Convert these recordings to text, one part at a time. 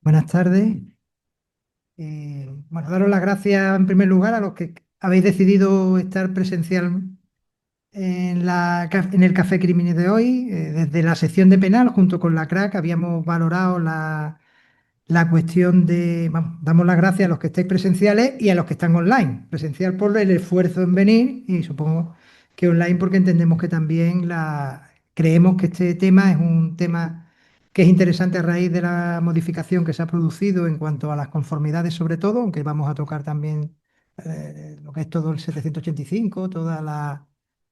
Buenas tardes. Bueno, daros las gracias en primer lugar a los que habéis decidido estar presencial en el Café Crímenes de hoy. Desde la sección de penal, junto con la CRAC, habíamos valorado la cuestión de, vamos, damos las gracias a los que estáis presenciales y a los que están online. Presencial por el esfuerzo en venir y supongo que online porque entendemos que también creemos que este tema es un tema que es interesante a raíz de la modificación que se ha producido en cuanto a las conformidades sobre todo, aunque vamos a tocar también lo que es todo el 785, toda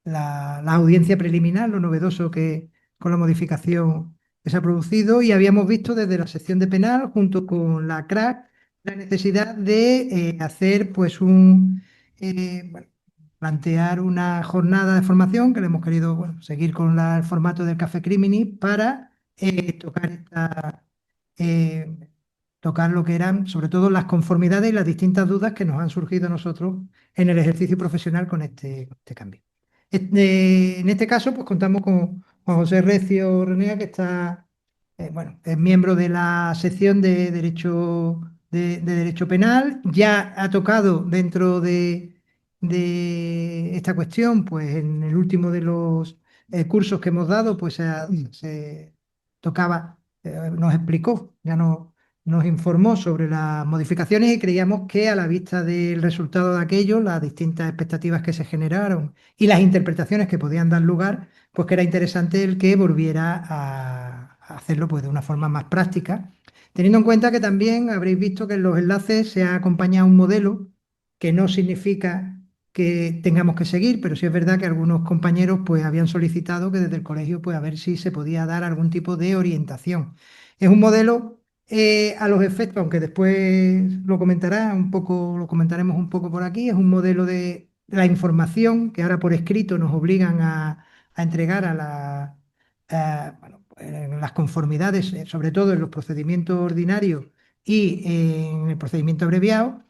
la audiencia preliminar, lo novedoso que con la modificación que se ha producido y habíamos visto desde la sección de penal junto con la CRAC la necesidad de hacer pues bueno, plantear una jornada de formación que le hemos querido bueno, seguir con el formato del Café Crimini para tocar eh, tocar lo que eran sobre todo las conformidades y las distintas dudas que nos han surgido a nosotros en el ejercicio profesional con este cambio. En este caso, pues contamos con Juan José Recio Renea, que está, bueno, es miembro de la sección de Derecho Penal. Ya ha tocado dentro de esta cuestión, pues en el último de los cursos que hemos dado, pues se tocaba, nos explicó, nos informó sobre las modificaciones y creíamos que a la vista del resultado de aquello, las distintas expectativas que se generaron y las interpretaciones que podían dar lugar, pues que era interesante el que volviera a hacerlo pues, de una forma más práctica, teniendo en cuenta que también habréis visto que en los enlaces se ha acompañado un modelo que no significa que tengamos que seguir, pero sí es verdad que algunos compañeros pues habían solicitado que desde el colegio pues a ver si se podía dar algún tipo de orientación. Es un modelo a los efectos, aunque después lo comentará un poco, lo comentaremos un poco por aquí, es un modelo de la información que ahora por escrito nos obligan a entregar bueno, en las conformidades, sobre todo en los procedimientos ordinarios y en el procedimiento abreviado.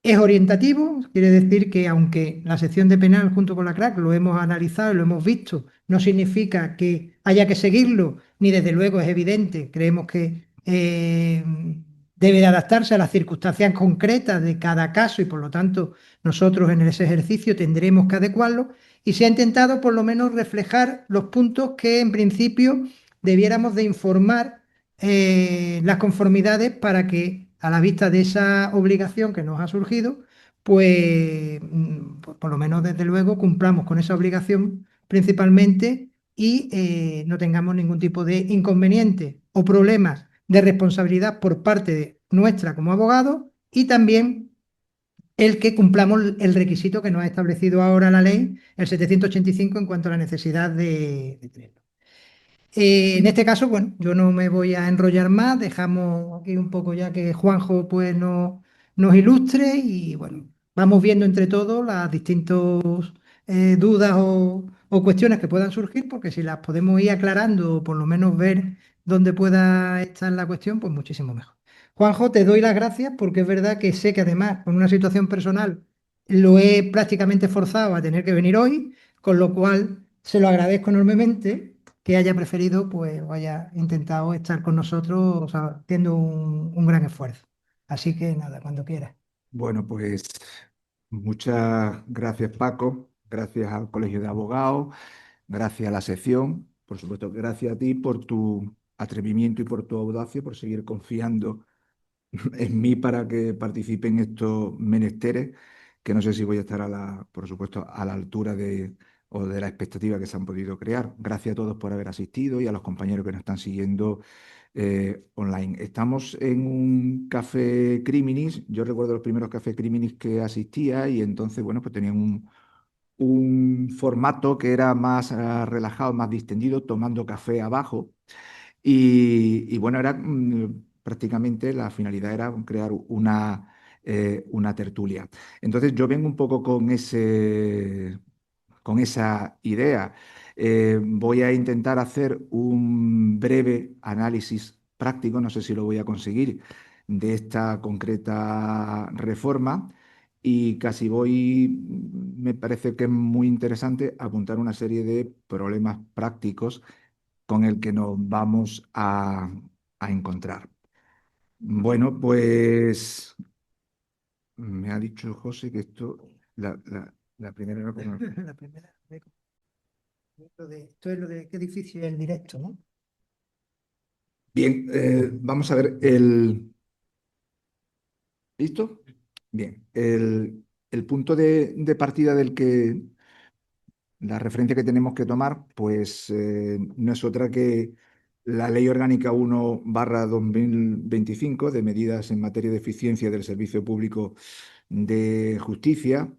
Es orientativo, quiere decir que aunque la sección de penal junto con la CRAC lo hemos analizado y lo hemos visto, no significa que haya que seguirlo, ni desde luego es evidente, creemos que debe de adaptarse a las circunstancias concretas de cada caso y por lo tanto nosotros en ese ejercicio tendremos que adecuarlo y se ha intentado por lo menos reflejar los puntos que en principio debiéramos de informar las conformidades para que a la vista de esa obligación que nos ha surgido, pues por lo menos desde luego cumplamos con esa obligación principalmente y no tengamos ningún tipo de inconveniente o problemas de responsabilidad por parte de nuestra como abogados y también el que cumplamos el requisito que nos ha establecido ahora la ley, el 785, en cuanto a la necesidad de tenerlo. En este caso, bueno, yo no me voy a enrollar más, dejamos aquí un poco ya que Juanjo pues nos ilustre y bueno, vamos viendo entre todos las distintas dudas o cuestiones que puedan surgir, porque si las podemos ir aclarando o por lo menos ver dónde pueda estar la cuestión, pues muchísimo mejor. Juanjo, te doy las gracias porque es verdad que sé que además con una situación personal lo he prácticamente forzado a tener que venir hoy, con lo cual se lo agradezco enormemente que haya preferido, pues, o haya intentado estar con nosotros, o sea, haciendo un gran esfuerzo. Así que nada, cuando quiera. Bueno, pues muchas gracias Paco, gracias al Colegio de Abogados, gracias a la sección, por supuesto, gracias a ti por tu atrevimiento y por tu audacia, por seguir confiando en mí para que participe en estos menesteres, que no sé si voy a estar por supuesto, a la altura o de la expectativa que se han podido crear. Gracias a todos por haber asistido y a los compañeros que nos están siguiendo online. Estamos en un café Criminis. Yo recuerdo los primeros cafés Criminis que asistía y entonces, bueno, pues tenían un formato que era más relajado, más distendido, tomando café abajo. Y bueno, era prácticamente la finalidad era crear una tertulia. Entonces yo vengo un poco con esa idea. Voy a intentar hacer un breve análisis práctico, no sé si lo voy a conseguir, de esta concreta reforma. Y casi me parece que es muy interesante apuntar una serie de problemas prácticos con el que nos vamos a encontrar. Bueno, pues me ha dicho José que la primera era como... La primera. Esto es lo de qué difícil es el directo, ¿no? Bien, vamos a ver ¿Listo? Bien, el punto de partida la referencia que tenemos que tomar, pues no es otra que la Ley Orgánica 1/2025 de medidas en materia de eficiencia del servicio público de justicia,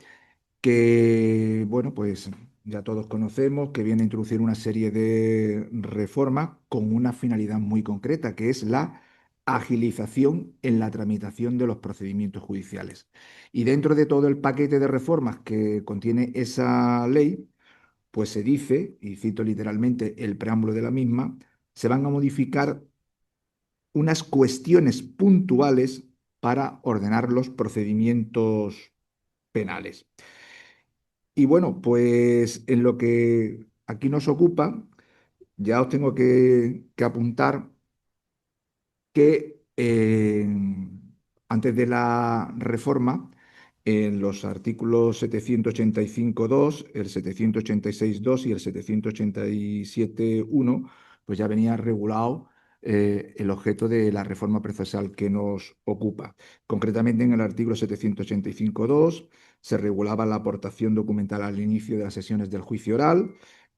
que, bueno, pues ya todos conocemos, que viene a introducir una serie de reformas con una finalidad muy concreta, que es la agilización en la tramitación de los procedimientos judiciales. Y dentro de todo el paquete de reformas que contiene esa ley, pues se dice, y cito literalmente el preámbulo de la misma, se van a modificar unas cuestiones puntuales para ordenar los procedimientos penales. Y bueno, pues en lo que aquí nos ocupa, ya os tengo que apuntar que antes de la reforma, en los artículos 785.2, el 786.2 y el 787.1, pues ya venía regulado el objeto de la reforma procesal que nos ocupa. Concretamente, en el artículo 785.2 se regulaba la aportación documental al inicio de las sesiones del juicio oral.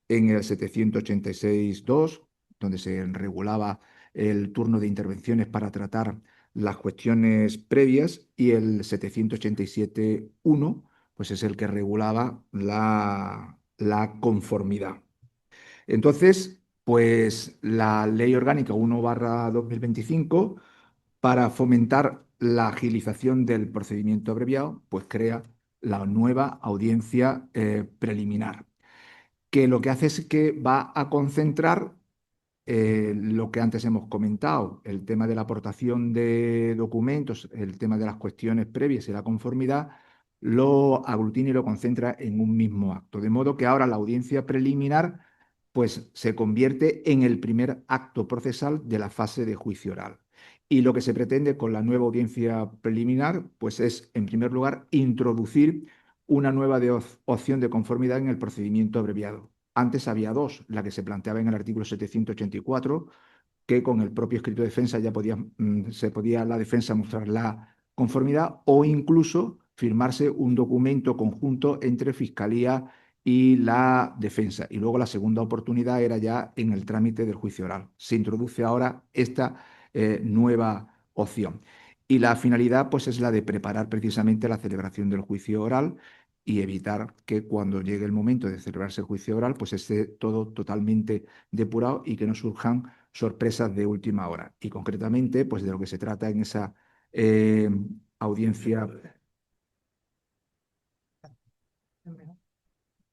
En el 786.2, donde se regulaba el turno de intervenciones para tratar las cuestiones previas, y el 787.1, pues es el que regulaba la conformidad. Entonces, pues la Ley Orgánica 1/2025, para fomentar la agilización del procedimiento abreviado, pues crea la nueva audiencia preliminar, que lo que hace es que va a concentrar lo que antes hemos comentado, el tema de la aportación de documentos, el tema de las cuestiones previas y la conformidad, lo aglutina y lo concentra en un mismo acto. De modo que ahora la audiencia preliminar pues, se convierte en el primer acto procesal de la fase de juicio oral. Y lo que se pretende con la nueva audiencia preliminar pues, es, en primer lugar, introducir una nueva opción de conformidad en el procedimiento abreviado. Antes había dos, la que se planteaba en el artículo 784, que con el propio escrito de defensa ya se podía la defensa mostrar la conformidad, o incluso firmarse un documento conjunto entre Fiscalía y la defensa. Y luego la segunda oportunidad era ya en el trámite del juicio oral. Se introduce ahora esta nueva opción. Y la finalidad pues, es la de preparar precisamente la celebración del juicio oral y evitar que cuando llegue el momento de celebrarse el juicio oral, pues esté todo totalmente depurado y que no surjan sorpresas de última hora. Y concretamente, pues de lo que se trata en esa audiencia,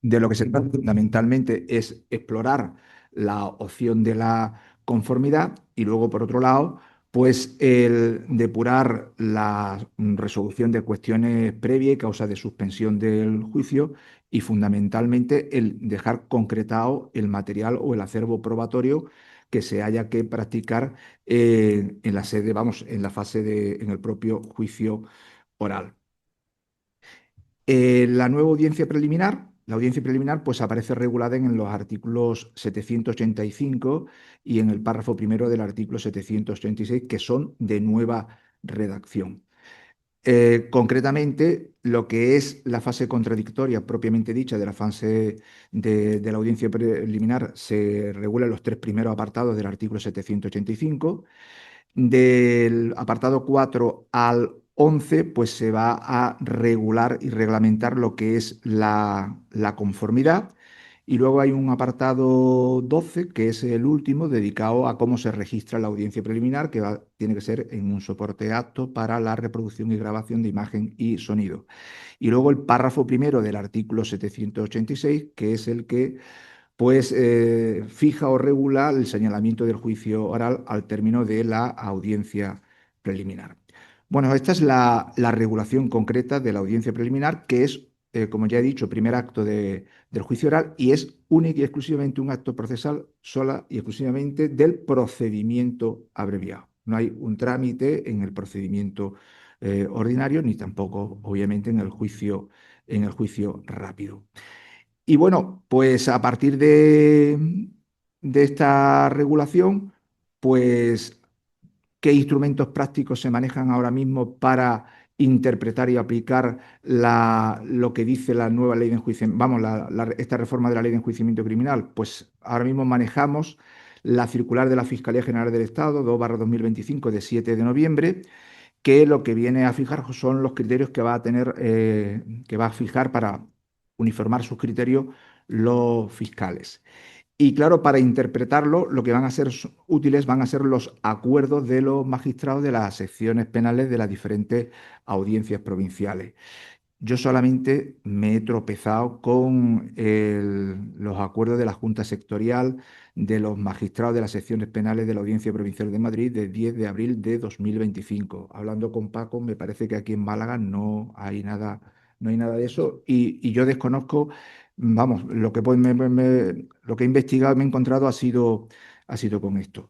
de lo que se trata fundamentalmente es explorar la opción de la conformidad y luego, por otro lado, pues el depurar la resolución de cuestiones previas y causa de suspensión del juicio, y fundamentalmente el dejar concretado el material o el acervo probatorio que se haya que practicar en la sede, vamos, en la fase en el propio juicio oral. La audiencia preliminar pues aparece regulada en los artículos 785 y en el párrafo primero del artículo 786, que son de nueva redacción. Concretamente, lo que es la fase contradictoria propiamente dicha de la fase de la audiencia preliminar se regula en los tres primeros apartados del artículo 785. Del apartado 4 al 11, pues se va a regular y reglamentar lo que es la conformidad. Y luego hay un apartado 12, que es el último, dedicado a cómo se registra la audiencia preliminar, que tiene que ser en un soporte apto para la reproducción y grabación de imagen y sonido. Y luego el párrafo primero del artículo 786, que es el que pues fija o regula el señalamiento del juicio oral al término de la audiencia preliminar. Bueno, esta es la regulación concreta de la audiencia preliminar, que es, como ya he dicho, primer acto del juicio oral, y es única y exclusivamente un acto procesal, sola y exclusivamente del procedimiento abreviado. No hay un trámite en el procedimiento ordinario, ni tampoco, obviamente, en el juicio rápido. Y bueno, pues a partir de esta regulación, pues qué instrumentos prácticos se manejan ahora mismo para interpretar y aplicar lo que dice la nueva ley de enjuiciamiento, vamos, esta reforma de la ley de enjuiciamiento criminal. Pues ahora mismo manejamos la circular de la Fiscalía General del Estado 2/2025 de 7 de noviembre, que lo que viene a fijar son los criterios que va a tener, que va a fijar para uniformar sus criterios los fiscales. Y claro, para interpretarlo, lo que van a ser útiles van a ser los acuerdos de los magistrados de las secciones penales de las diferentes audiencias provinciales. Yo solamente me he tropezado con los acuerdos de la Junta Sectorial de los magistrados de las secciones penales de la Audiencia Provincial de Madrid de 10 de abril de 2025. Hablando con Paco, me parece que aquí en Málaga no hay nada de eso y yo desconozco, vamos, lo que he investigado, me he encontrado ha sido con esto.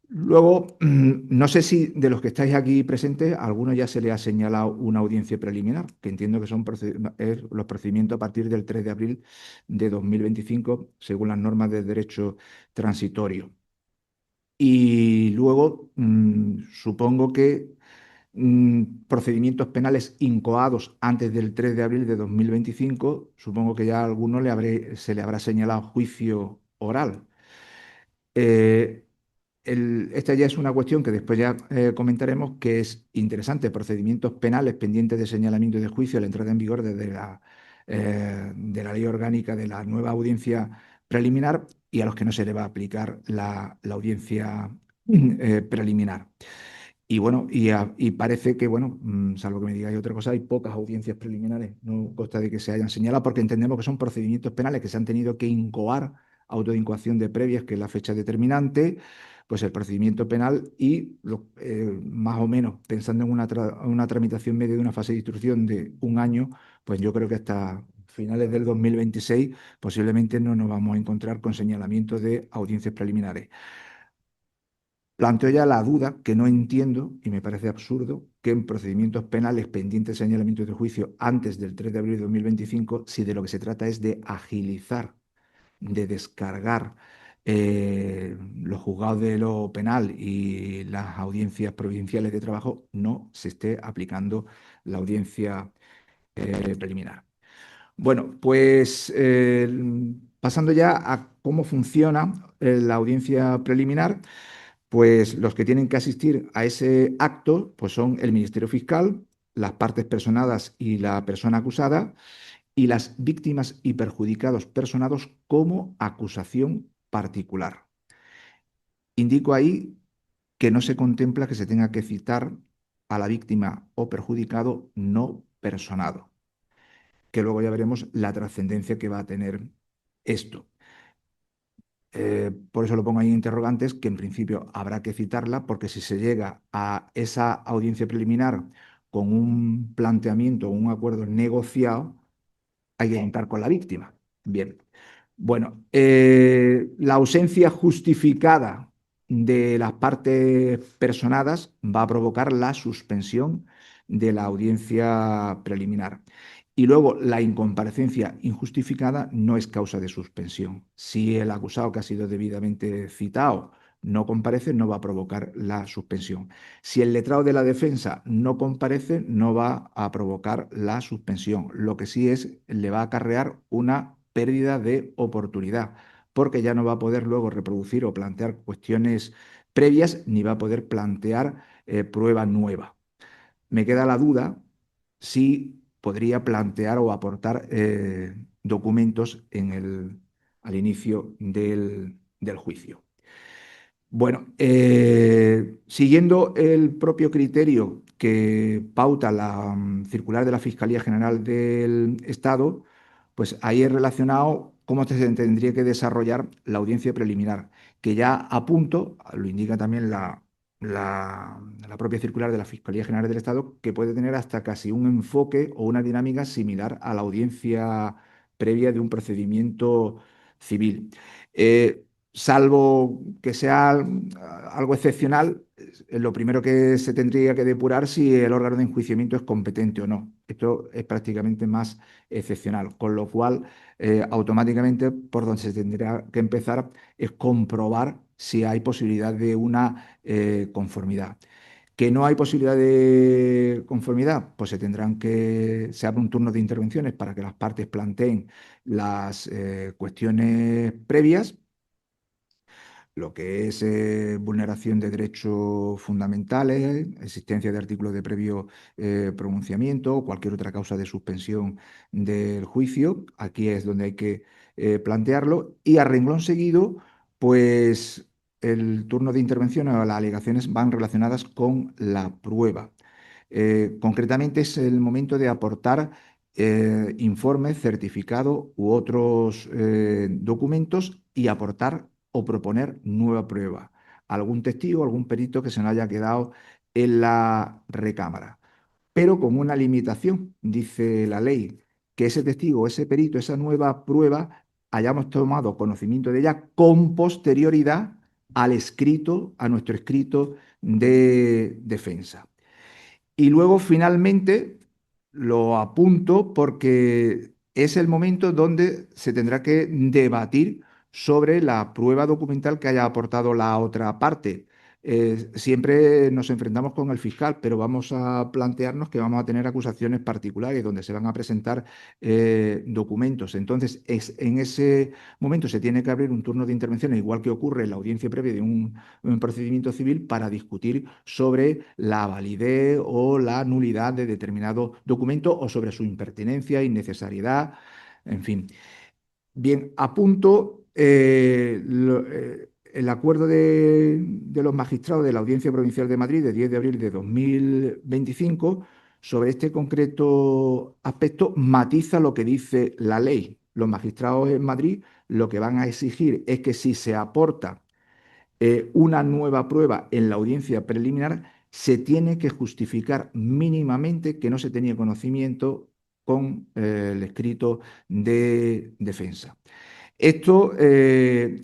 Luego, no sé si de los que estáis aquí presentes, a alguno ya se le ha señalado una audiencia preliminar, que entiendo que son los procedimientos a partir del 3 de abril de 2025, según las normas de derecho transitorio. Y luego, supongo que procedimientos penales incoados antes del 3 de abril de 2025, supongo que ya a alguno se le habrá señalado juicio oral. Eh, Esta ya es una cuestión que después ya comentaremos, que es interesante. Procedimientos penales pendientes de señalamiento y de juicio a la entrada en vigor de la ley orgánica de la nueva audiencia preliminar y a los que no se le va a aplicar la audiencia preliminar. Y bueno, y parece que, bueno, salvo que me digáis otra cosa, hay pocas audiencias preliminares. No consta de que se hayan señalado porque entendemos que son procedimientos penales que se han tenido que incoar, autoincoación de previas, que es la fecha determinante, pues el procedimiento penal y más o menos pensando en una tramitación media de una fase de instrucción de un año, pues yo creo que hasta finales del 2026 posiblemente no nos vamos a encontrar con señalamientos de audiencias preliminares. Planteo ya la duda que no entiendo y me parece absurdo que en procedimientos penales pendientes de señalamiento de juicio antes del 3 de abril de 2025, si de lo que se trata es de agilizar, de descargar los juzgados de lo penal y las audiencias provinciales de trabajo, no se esté aplicando la audiencia preliminar. Bueno, pues pasando ya a cómo funciona la audiencia preliminar. Pues los que tienen que asistir a ese acto pues son el Ministerio Fiscal, las partes personadas y la persona acusada, y las víctimas y perjudicados personados como acusación particular. Indico ahí que no se contempla que se tenga que citar a la víctima o perjudicado no personado, que luego ya veremos la trascendencia que va a tener esto. Por eso lo pongo ahí en interrogantes, que en principio habrá que citarla, porque si se llega a esa audiencia preliminar con un planteamiento o un acuerdo negociado, hay que contar con la víctima. Bien. Bueno, la ausencia justificada de las partes personadas va a provocar la suspensión de la audiencia preliminar. Y luego, la incomparecencia injustificada no es causa de suspensión. Si el acusado que ha sido debidamente citado no comparece, no va a provocar la suspensión. Si el letrado de la defensa no comparece, no va a provocar la suspensión. Lo que sí es, le va a acarrear una pérdida de oportunidad, porque ya no va a poder luego reproducir o plantear cuestiones previas, ni va a poder plantear prueba nueva. Me queda la duda si podría plantear o aportar documentos al inicio del juicio. Bueno, siguiendo el propio criterio que pauta la circular de la Fiscalía General del Estado, pues ahí es relacionado cómo se tendría que desarrollar la audiencia preliminar, que ya a punto, lo indica también la propia circular de la Fiscalía General del Estado, que puede tener hasta casi un enfoque o una dinámica similar a la audiencia previa de un procedimiento civil. salvo que sea algo excepcional, lo primero que se tendría que depurar si el órgano de enjuiciamiento es competente o no. Esto es prácticamente más excepcional, con lo cual automáticamente por donde se tendría que empezar es comprobar si hay posibilidad de una conformidad. ¿Que no hay posibilidad de conformidad? Pues se abre un turno de intervenciones para que las partes planteen las cuestiones previas, lo que es vulneración de derechos fundamentales, existencia de artículos de previo pronunciamiento o cualquier otra causa de suspensión del juicio. Aquí es donde hay que plantearlo. Y a renglón seguido, pues el turno de intervención o las alegaciones van relacionadas con la prueba. Concretamente es el momento de aportar informes, certificados u otros documentos y aportar o proponer nueva prueba. Algún testigo, algún perito que se nos haya quedado en la recámara. Pero con una limitación, dice la ley, que ese testigo, ese perito, esa nueva prueba, hayamos tomado conocimiento de ella con posterioridad al escrito, a nuestro escrito de defensa. Y luego finalmente lo apunto porque es el momento donde se tendrá que debatir sobre la prueba documental que haya aportado la otra parte. Siempre nos enfrentamos con el fiscal, pero vamos a plantearnos que vamos a tener acusaciones particulares donde se van a presentar documentos. Entonces, en ese momento se tiene que abrir un turno de intervención, igual que ocurre en la audiencia previa de un procedimiento civil, para discutir sobre la validez o la nulidad de determinado documento o sobre su impertinencia, innecesariedad, en fin. Bien, apunto el acuerdo de los magistrados de la Audiencia Provincial de Madrid de 10 de abril de 2025 sobre este concreto aspecto matiza lo que dice la ley. Los magistrados en Madrid lo que van a exigir es que si se aporta una nueva prueba en la audiencia preliminar, se tiene que justificar mínimamente que no se tenía conocimiento con el escrito de defensa. Esto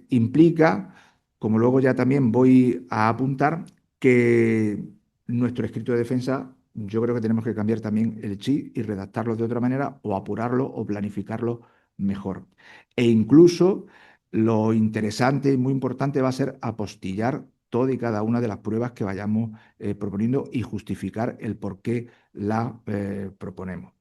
implica, como luego ya también voy a apuntar, que nuestro escrito de defensa, yo creo que tenemos que cambiar también el chip y redactarlo de otra manera o apurarlo o planificarlo mejor. E incluso lo interesante y muy importante va a ser apostillar toda y cada una de las pruebas que vayamos proponiendo y justificar el por qué la proponemos.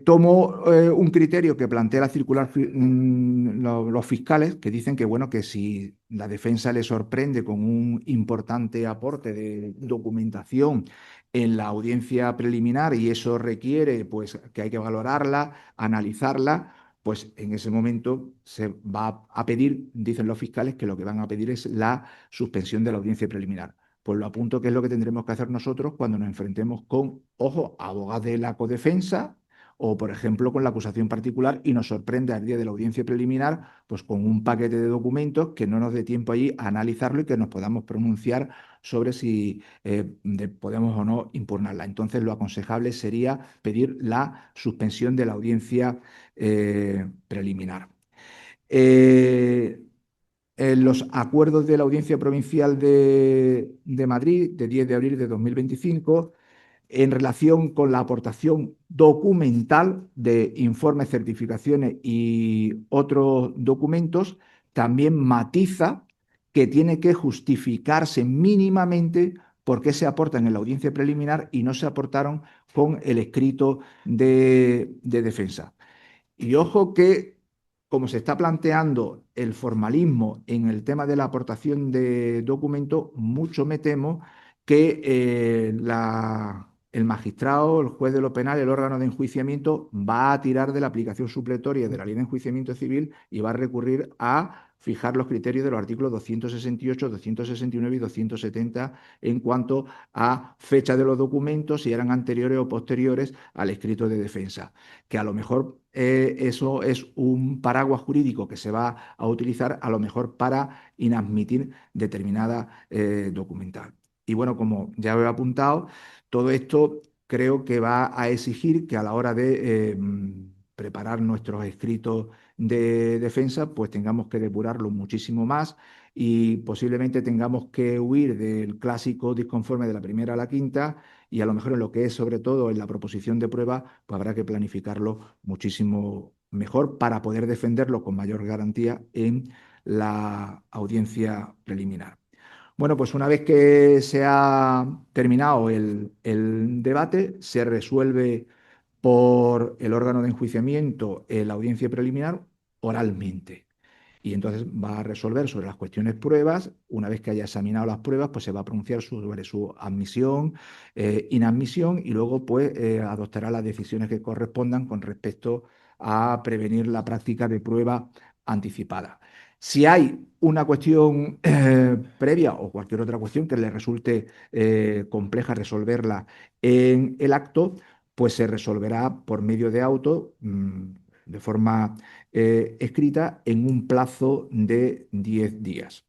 Tomo un criterio que plantea la circular los fiscales, que dicen que, bueno, que si la defensa le sorprende con un importante aporte de documentación en la audiencia preliminar y eso requiere, pues, que hay que valorarla, analizarla, pues en ese momento se va a pedir, dicen los fiscales, que lo que van a pedir es la suspensión de la audiencia preliminar. Pues lo apunto, que es lo que tendremos que hacer nosotros cuando nos enfrentemos con, ojo, abogados de la codefensa o, por ejemplo, con la acusación particular y nos sorprende al día de la audiencia preliminar, pues con un paquete de documentos que no nos dé tiempo allí a analizarlo y que nos podamos pronunciar sobre si podemos o no impugnarla. Entonces, lo aconsejable sería pedir la suspensión de la audiencia preliminar. Eh, en los acuerdos de la Audiencia Provincial de Madrid, de 10 de abril de 2025, en relación con la aportación documental de informes, certificaciones y otros documentos, también matiza que tiene que justificarse mínimamente por qué se aportan en la audiencia preliminar y no se aportaron con el escrito de defensa. Y ojo que, como se está planteando el formalismo en el tema de la aportación de documentos, mucho me temo que el magistrado, el juez de lo penal, el órgano de enjuiciamiento, va a tirar de la aplicación supletoria de la ley de enjuiciamiento civil y va a recurrir a fijar los criterios de los artículos 268, 269 y 270 en cuanto a fecha de los documentos, si eran anteriores o posteriores al escrito de defensa, que a lo mejor eso es un paraguas jurídico que se va a utilizar a lo mejor para inadmitir determinada documental. Y bueno, como ya he apuntado, todo esto creo que va a exigir que a la hora de preparar nuestros escritos de defensa, pues tengamos que depurarlo muchísimo más y posiblemente tengamos que huir del clásico disconforme de la primera a la quinta y a lo mejor en lo que es sobre todo en la proposición de prueba, pues habrá que planificarlo muchísimo mejor para poder defenderlo con mayor garantía en la audiencia preliminar. Bueno, pues una vez que se ha terminado el debate, se resuelve por el órgano de enjuiciamiento en la audiencia preliminar oralmente. Y entonces va a resolver sobre las cuestiones pruebas. Una vez que haya examinado las pruebas, pues se va a pronunciar sobre su admisión, inadmisión y luego pues adoptará las decisiones que correspondan con respecto a prevenir la práctica de prueba anticipada. Si hay una cuestión previa o cualquier otra cuestión que le resulte compleja resolverla en el acto, pues se resolverá por medio de auto, de forma escrita, en un plazo de 10 días.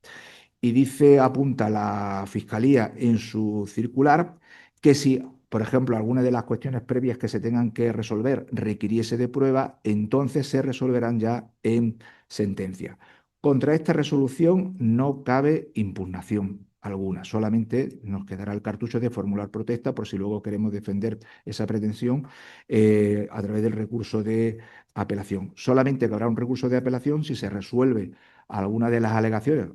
Y dice, apunta la Fiscalía en su circular, que si, por ejemplo, alguna de las cuestiones previas que se tengan que resolver requiriese de prueba, entonces se resolverán ya en sentencia. Contra esta resolución no cabe impugnación alguna, solamente nos quedará el cartucho de formular protesta por si luego queremos defender esa pretensión a través del recurso de apelación. Solamente que habrá un recurso de apelación si se resuelve alguna de las alegaciones,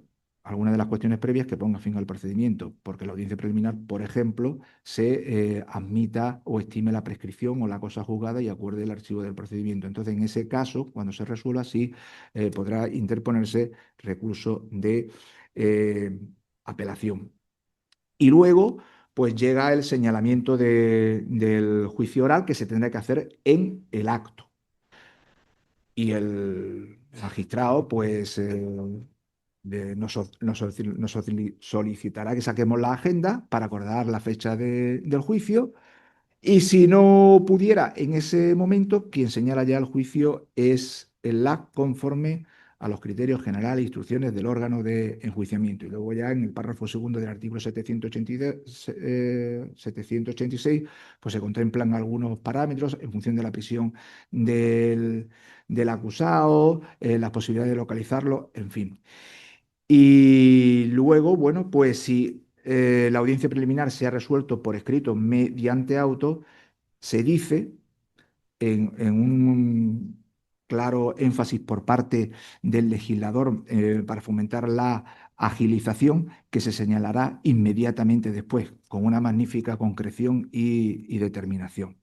alguna de las cuestiones previas que ponga fin al procedimiento, porque la audiencia preliminar, por ejemplo, se admita o estime la prescripción o la cosa juzgada y acuerde el archivo del procedimiento. Entonces, en ese caso, cuando se resuelva, sí podrá interponerse recurso de apelación. Y luego, pues llega el señalamiento del juicio oral que se tendrá que hacer en el acto. Y el magistrado, pues, nos solicitará que saquemos la agenda para acordar la fecha del juicio y si no pudiera en ese momento, quien señala ya el juicio es el LAC conforme a los criterios generales e instrucciones del órgano de enjuiciamiento. Y luego ya en el párrafo segundo del artículo 786, pues se contemplan algunos parámetros en función de la prisión del, del acusado, las posibilidades de localizarlo, en fin. Y luego, bueno, pues si la audiencia preliminar se ha resuelto por escrito mediante auto, se dice en un claro énfasis por parte del legislador para fomentar la agilización que se señalará inmediatamente después, con una magnífica concreción y determinación.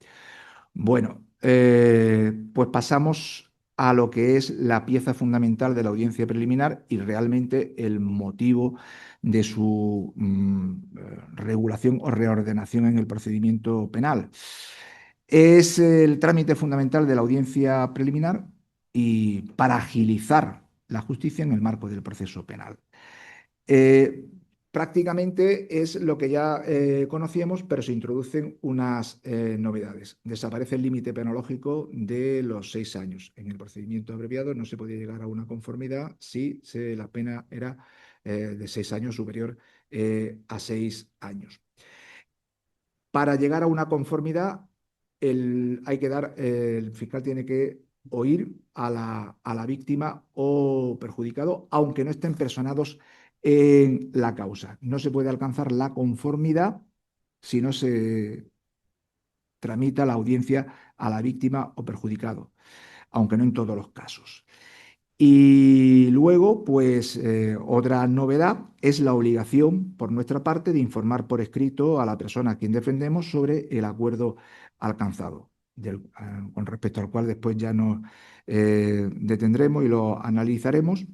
Bueno, pues pasamos a lo que es la pieza fundamental de la audiencia preliminar y realmente el motivo de su regulación o reordenación en el procedimiento penal. Es el trámite fundamental de la audiencia preliminar y para agilizar la justicia en el marco del proceso penal. Eh, Prácticamente es lo que ya conocíamos, pero se introducen unas novedades. Desaparece el límite penológico de los 6 años. En el procedimiento abreviado no se podía llegar a una conformidad si la pena era de 6 años superior a 6 años. Para llegar a una conformidad, el fiscal tiene que oír a la víctima o perjudicado, aunque no estén personados en la causa. No se puede alcanzar la conformidad si no se tramita la audiencia a la víctima o perjudicado, aunque no en todos los casos. Y luego, pues otra novedad es la obligación por nuestra parte de informar por escrito a la persona a quien defendemos sobre el acuerdo alcanzado, con respecto al cual después ya nos detendremos y lo analizaremos.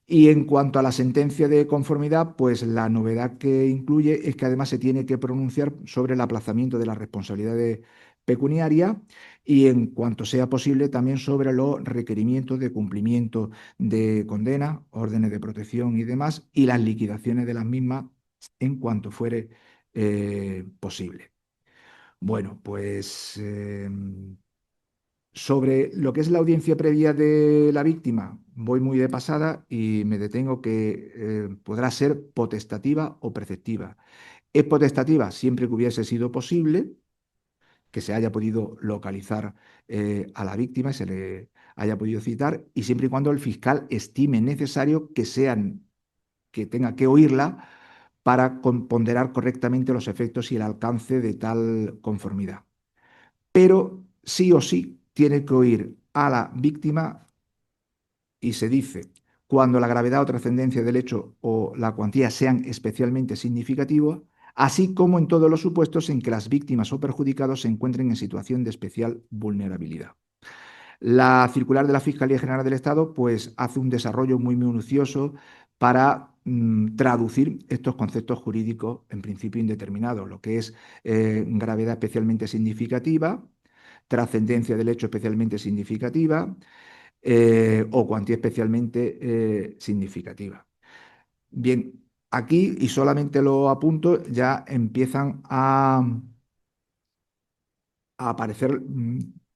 Y en cuanto a la sentencia de conformidad, pues la novedad que incluye es que además se tiene que pronunciar sobre el aplazamiento de las responsabilidades pecuniarias y en cuanto sea posible también sobre los requerimientos de cumplimiento de condena, órdenes de protección y demás, y las liquidaciones de las mismas en cuanto fuere posible. Bueno, pues sobre lo que es la audiencia previa de la víctima, voy muy de pasada y me detengo que podrá ser potestativa o preceptiva. Es potestativa siempre que hubiese sido posible, que se haya podido localizar a la víctima y se le haya podido citar, y siempre y cuando el fiscal estime necesario que tenga que oírla para ponderar correctamente los efectos y el alcance de tal conformidad. Pero sí o sí tiene que oír a la víctima y se dice cuando la gravedad o trascendencia del hecho o la cuantía sean especialmente significativos, así como en todos los supuestos en que las víctimas o perjudicados se encuentren en situación de especial vulnerabilidad. La circular de la Fiscalía General del Estado pues hace un desarrollo muy minucioso para traducir estos conceptos jurídicos en principio indeterminados, lo que es gravedad especialmente significativa, trascendencia del hecho especialmente significativa o cuantía especialmente significativa. Bien, aquí, y solamente lo apunto, ya empiezan a aparecer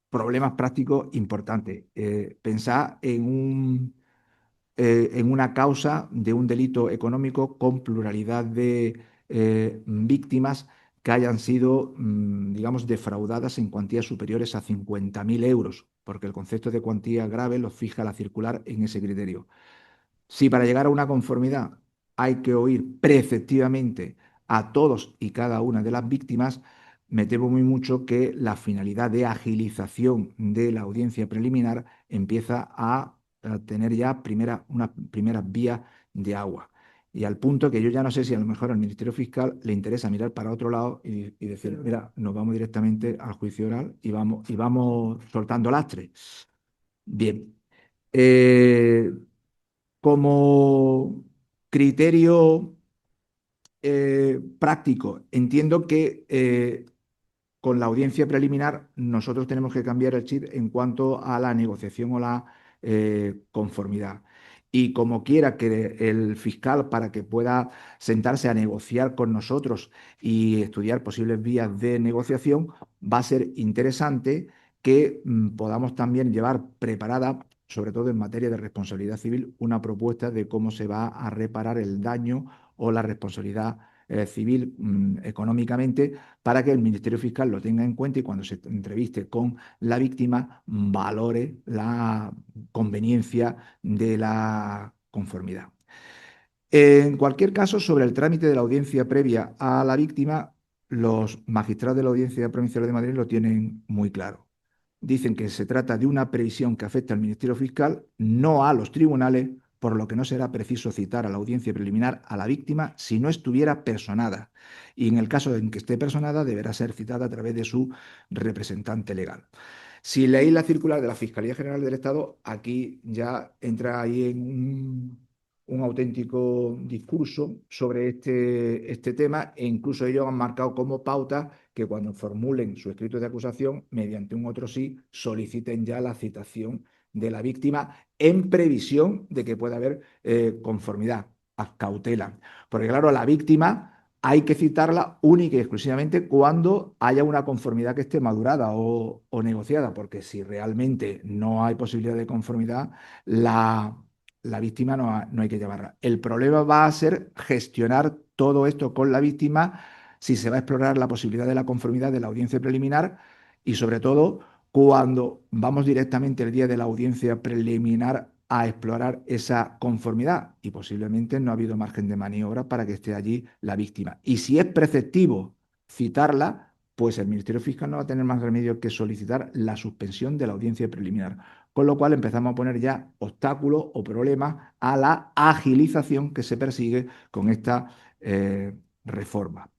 problemas prácticos importantes. Pensad en una causa de un delito económico con pluralidad de víctimas que hayan sido, digamos, defraudadas en cuantías superiores a 50.000 euros, porque el concepto de cuantía grave lo fija la circular en ese criterio. Si para llegar a una conformidad hay que oír preceptivamente a todos y cada una de las víctimas, me temo muy mucho que la finalidad de agilización de la audiencia preliminar empieza a tener ya unas primeras vías de agua. Y al punto que yo ya no sé si a lo mejor al Ministerio Fiscal le interesa mirar para otro lado y decir, mira, nos vamos directamente al juicio oral y vamos soltando lastre. Bien. Eh, Como criterio práctico, entiendo que con la audiencia preliminar nosotros tenemos que cambiar el chip en cuanto a la negociación o la conformidad. Y como quiera que el fiscal, para que pueda sentarse a negociar con nosotros y estudiar posibles vías de negociación, va a ser interesante que podamos también llevar preparada, sobre todo en materia de responsabilidad civil, una propuesta de cómo se va a reparar el daño o la responsabilidad civil económicamente, para que el Ministerio Fiscal lo tenga en cuenta y cuando se entreviste con la víctima valore la conveniencia de la conformidad. En cualquier caso, sobre el trámite de la audiencia previa a la víctima, los magistrados de la Audiencia Provincial de Madrid lo tienen muy claro. Dicen que se trata de una previsión que afecta al Ministerio Fiscal, no a los tribunales, por lo que no será preciso citar a la audiencia preliminar a la víctima si no estuviera personada. Y en el caso en que esté personada, deberá ser citada a través de su representante legal. Si leéis la circular de la Fiscalía General del Estado, aquí ya entra ahí en un auténtico discurso sobre este tema, e incluso ellos han marcado como pauta que cuando formulen su escrito de acusación, mediante un otro sí, soliciten ya la citación de la víctima en previsión de que pueda haber conformidad, a cautela. Porque claro, la víctima hay que citarla única y exclusivamente cuando haya una conformidad que esté madurada o negociada, porque si realmente no hay posibilidad de conformidad, la víctima no hay que llevarla. El problema va a ser gestionar todo esto con la víctima si se va a explorar la posibilidad de la conformidad de la audiencia preliminar y sobre todo cuando vamos directamente el día de la audiencia preliminar a explorar esa conformidad y posiblemente no ha habido margen de maniobra para que esté allí la víctima. Y si es preceptivo citarla, pues el Ministerio Fiscal no va a tener más remedio que solicitar la suspensión de la audiencia preliminar. Con lo cual empezamos a poner ya obstáculos o problemas a la agilización que se persigue con esta reforma.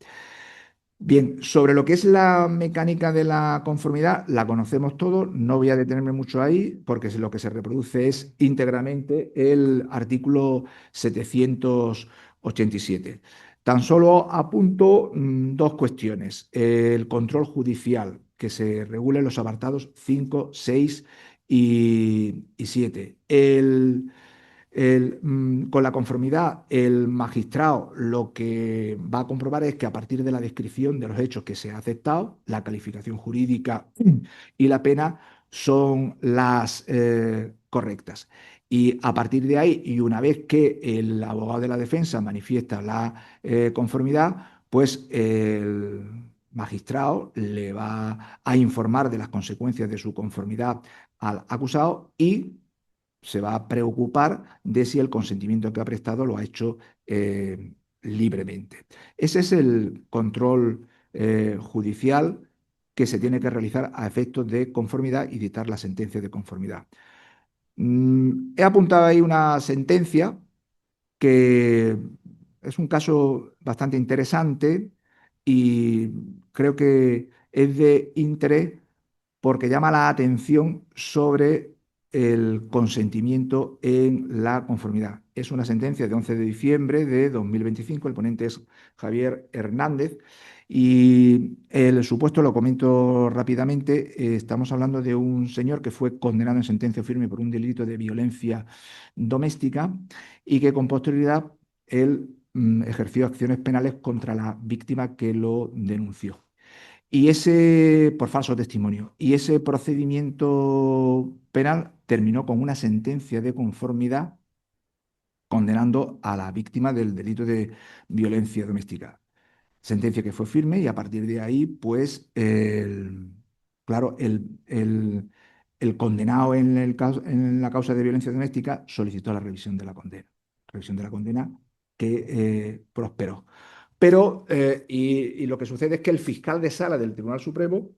Bien, sobre lo que es la mecánica de la conformidad, la conocemos todos, no voy a detenerme mucho ahí, porque lo que se reproduce es íntegramente el artículo 787. Tan solo apunto dos cuestiones. El control judicial, que se regula en los apartados 5, 6 y 7. Con la conformidad, el magistrado lo que va a comprobar es que a partir de la descripción de los hechos que se ha aceptado, la calificación jurídica y la pena son las correctas. Y a partir de ahí, y una vez que el abogado de la defensa manifiesta la conformidad, pues magistrado le va a informar de las consecuencias de su conformidad al acusado y se va a preocupar de si el consentimiento que ha prestado lo ha hecho libremente. Ese es el control judicial que se tiene que realizar a efectos de conformidad y dictar la sentencia de conformidad. He apuntado ahí una sentencia que es un caso bastante interesante y creo que es de interés porque llama la atención sobre el consentimiento en la conformidad. Es una sentencia de 11 de diciembre de 2025, el ponente es Javier Hernández y el supuesto lo comento rápidamente. Estamos hablando de un señor que fue condenado en sentencia firme por un delito de violencia doméstica y que con posterioridad él ejerció acciones penales contra la víctima que lo denunció. Y ese, por falso testimonio, y ese procedimiento penal terminó con una sentencia de conformidad condenando a la víctima del delito de violencia doméstica. Sentencia que fue firme y a partir de ahí, pues, claro, el condenado en la causa de violencia doméstica solicitó la revisión de la condena. Revisión de la condena que prosperó. Pero, y lo que sucede es que el fiscal de sala del Tribunal Supremo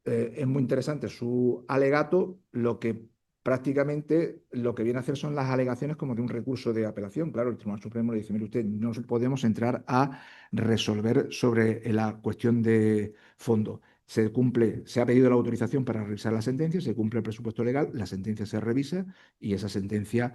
es muy interesante su alegato, lo que prácticamente lo que viene a hacer son las alegaciones como de un recurso de apelación. Claro, el Tribunal Supremo le dice, mire usted, no podemos entrar a resolver sobre la cuestión de fondo. Se cumple, se ha pedido la autorización para revisar la sentencia, se cumple el presupuesto legal, la sentencia se revisa y esa sentencia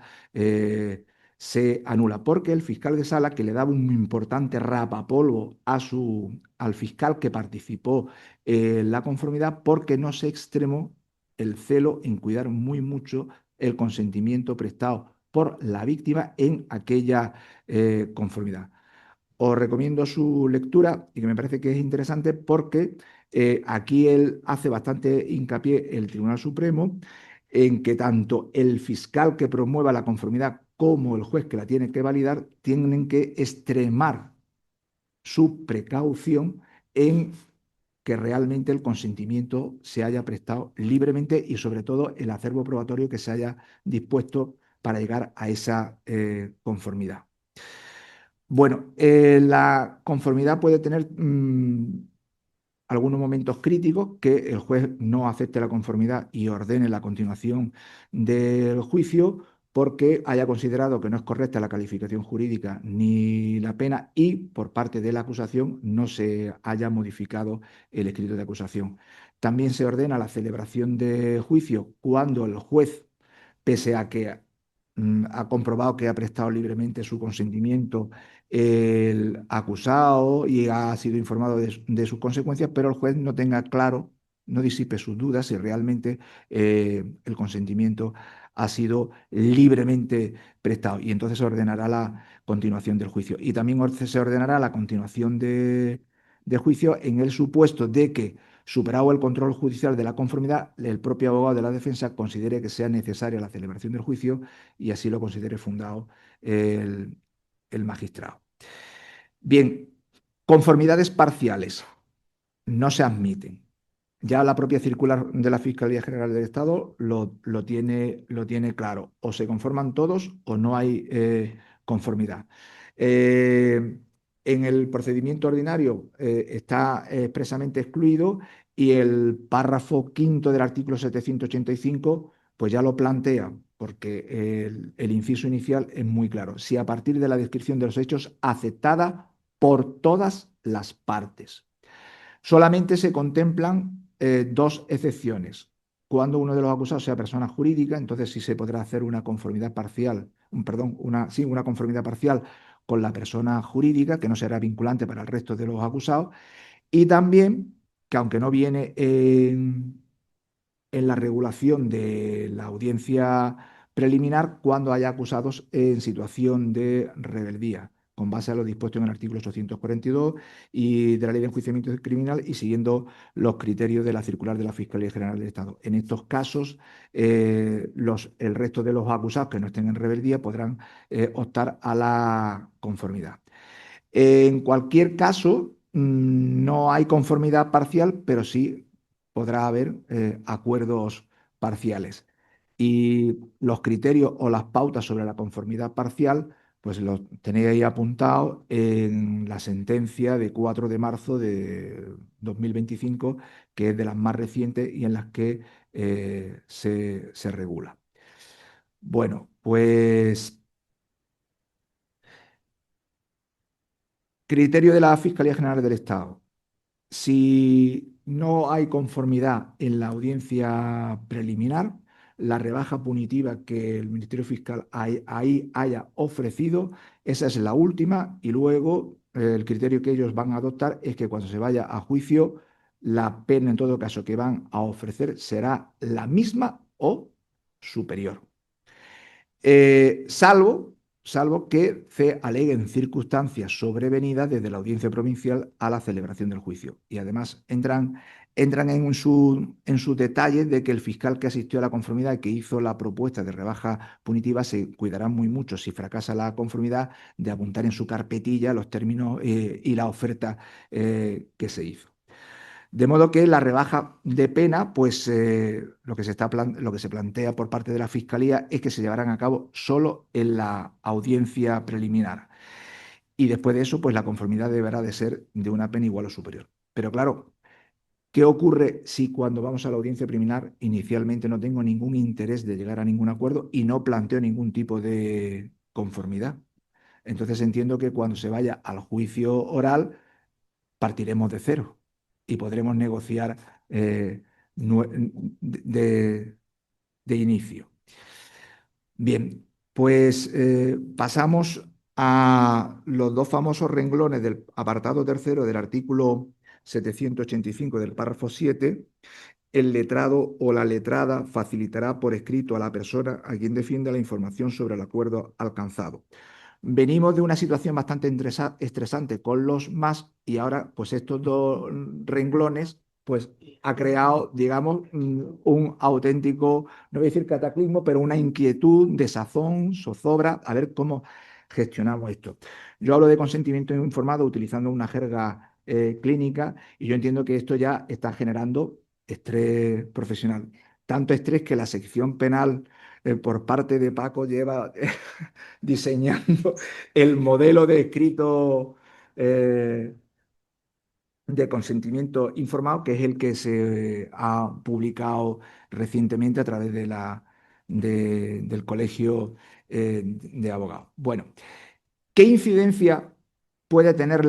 se anula, porque el fiscal de sala, que le daba un importante rapapolvo al fiscal que participó la conformidad, porque no se extremó el celo en cuidar muy mucho el consentimiento prestado por la víctima en aquella conformidad. Os recomiendo su lectura y que me parece que es interesante porque aquí él hace bastante hincapié el Tribunal Supremo en que tanto el fiscal que promueva la conformidad como el juez que la tiene que validar tienen que extremar su precaución en que realmente el consentimiento se haya prestado libremente y sobre todo el acervo probatorio que se haya dispuesto para llegar a esa conformidad. Bueno, la conformidad puede tener algunos momentos críticos, que el juez no acepte la conformidad y ordene la continuación del juicio porque haya considerado que no es correcta la calificación jurídica ni la pena y por parte de la acusación no se haya modificado el escrito de acusación. También se ordena la celebración de juicio cuando el juez, pese a que ha comprobado que ha prestado libremente su consentimiento el acusado y ha sido informado de sus consecuencias, pero el juez no tenga claro, no disipe sus dudas si realmente el consentimiento ha sido libremente prestado. Y entonces se ordenará la continuación del juicio. Y también se ordenará la continuación de juicio en el supuesto de que, superado el control judicial de la conformidad, el propio abogado de la defensa considere que sea necesaria la celebración del juicio y así lo considere fundado el, el magistrado. Bien, conformidades parciales no se admiten. Ya la propia circular de la Fiscalía General del Estado lo tiene claro. O se conforman todos o no hay conformidad. Eh, en el procedimiento ordinario está expresamente excluido y el párrafo quinto del artículo 785 pues ya lo plantea, porque el inciso inicial es muy claro. Si a partir de la descripción de los hechos aceptada por todas las partes. Solamente se contemplan dos excepciones. Cuando uno de los acusados sea persona jurídica, entonces sí se podrá hacer una conformidad parcial, una conformidad parcial con la persona jurídica, que no será vinculante para el resto de los acusados, y también que aunque no viene en la regulación de la audiencia preliminar, cuando haya acusados en situación de rebeldía, con base a lo dispuesto en el artículo 842 y de la Ley de Enjuiciamiento Criminal y siguiendo los criterios de la circular de la Fiscalía General del Estado. En estos casos, el resto de los acusados que no estén en rebeldía podrán optar a la conformidad. En cualquier caso, no hay conformidad parcial, pero sí podrá haber acuerdos parciales. Y los criterios o las pautas sobre la conformidad parcial, pues los tenéis ahí apuntados en la sentencia de 4 de marzo de 2025, que es de las más recientes y en las que se regula. Bueno, pues criterio de la Fiscalía General del Estado. Si no hay conformidad en la audiencia preliminar, la rebaja punitiva que el Ministerio Fiscal ahí haya ofrecido, esa es la última, y luego el criterio que ellos van a adoptar es que cuando se vaya a juicio, la pena en todo caso que van a ofrecer será la misma o superior. Salvo que se aleguen circunstancias sobrevenidas desde la audiencia provincial a la celebración del juicio. Y además entran en sus detalles de que el fiscal que asistió a la conformidad y que hizo la propuesta de rebaja punitiva se cuidará muy mucho, si fracasa la conformidad, de apuntar en su carpetilla los términos y la oferta que se hizo. De modo que la rebaja de pena, pues lo que se plantea por parte de la Fiscalía es que se llevarán a cabo solo en la audiencia preliminar. Y después de eso, pues la conformidad deberá de ser de una pena igual o superior. Pero claro, ¿qué ocurre si cuando vamos a la audiencia preliminar inicialmente no tengo ningún interés de llegar a ningún acuerdo y no planteo ningún tipo de conformidad? Entonces entiendo que cuando se vaya al juicio oral, partiremos de cero y podremos negociar de, de inicio. Bien, pues pasamos a los dos famosos renglones del apartado tercero del artículo 785 del párrafo 7. El letrado o la letrada facilitará por escrito a la persona a quien defienda la información sobre el acuerdo alcanzado. Venimos de una situación bastante estresante con los más y ahora pues estos dos renglones pues ha creado, digamos, un auténtico, no voy a decir cataclismo, pero una inquietud, desazón, zozobra, a ver cómo gestionamos esto. Yo hablo de consentimiento informado utilizando una jerga clínica y yo entiendo que esto ya está generando estrés profesional. Tanto estrés que la sección penal por parte de Paco lleva diseñando el modelo de escrito de consentimiento informado, que es el que se ha publicado recientemente a través del Colegio de Abogados. Bueno, ¿qué incidencia puede tener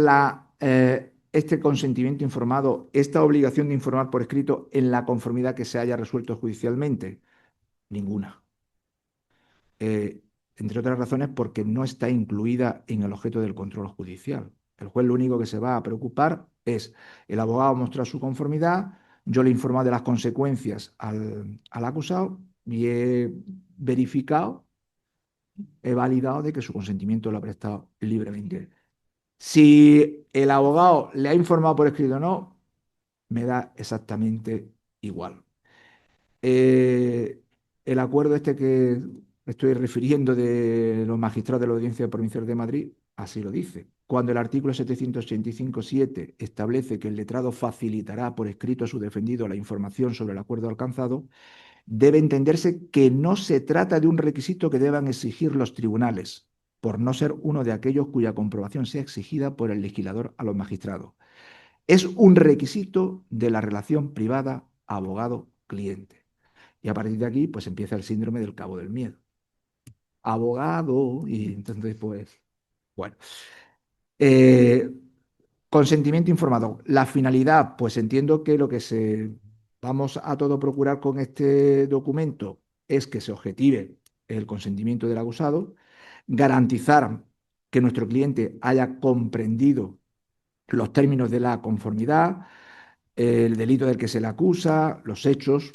este consentimiento informado, esta obligación de informar por escrito en la conformidad que se haya resuelto judicialmente? Ninguna. eh, entre otras razones porque no está incluida en el objeto del control judicial. El juez lo único que se va a preocupar es el abogado mostrar su conformidad, yo le he informado de las consecuencias al acusado y he verificado, he validado de que su consentimiento lo ha prestado libremente. Si el abogado le ha informado por escrito o no, me da exactamente igual. Eh, el acuerdo este que estoy refiriendo de los magistrados de la Audiencia Provincial de Madrid, así lo dice. Cuando el artículo 785.7 establece que el letrado facilitará por escrito a su defendido la información sobre el acuerdo alcanzado, debe entenderse que no se trata de un requisito que deban exigir los tribunales, por no ser uno de aquellos cuya comprobación sea exigida por el legislador a los magistrados. Es un requisito de la relación privada abogado-cliente. Y a partir de aquí, pues empieza el síndrome del cabo del miedo. Abogado, y entonces, pues, bueno. Eh, Consentimiento informado. La finalidad, pues entiendo que lo que vamos a todo procurar con este documento es que se objetive el consentimiento del acusado, garantizar que nuestro cliente haya comprendido los términos de la conformidad, el delito del que se le acusa, los hechos,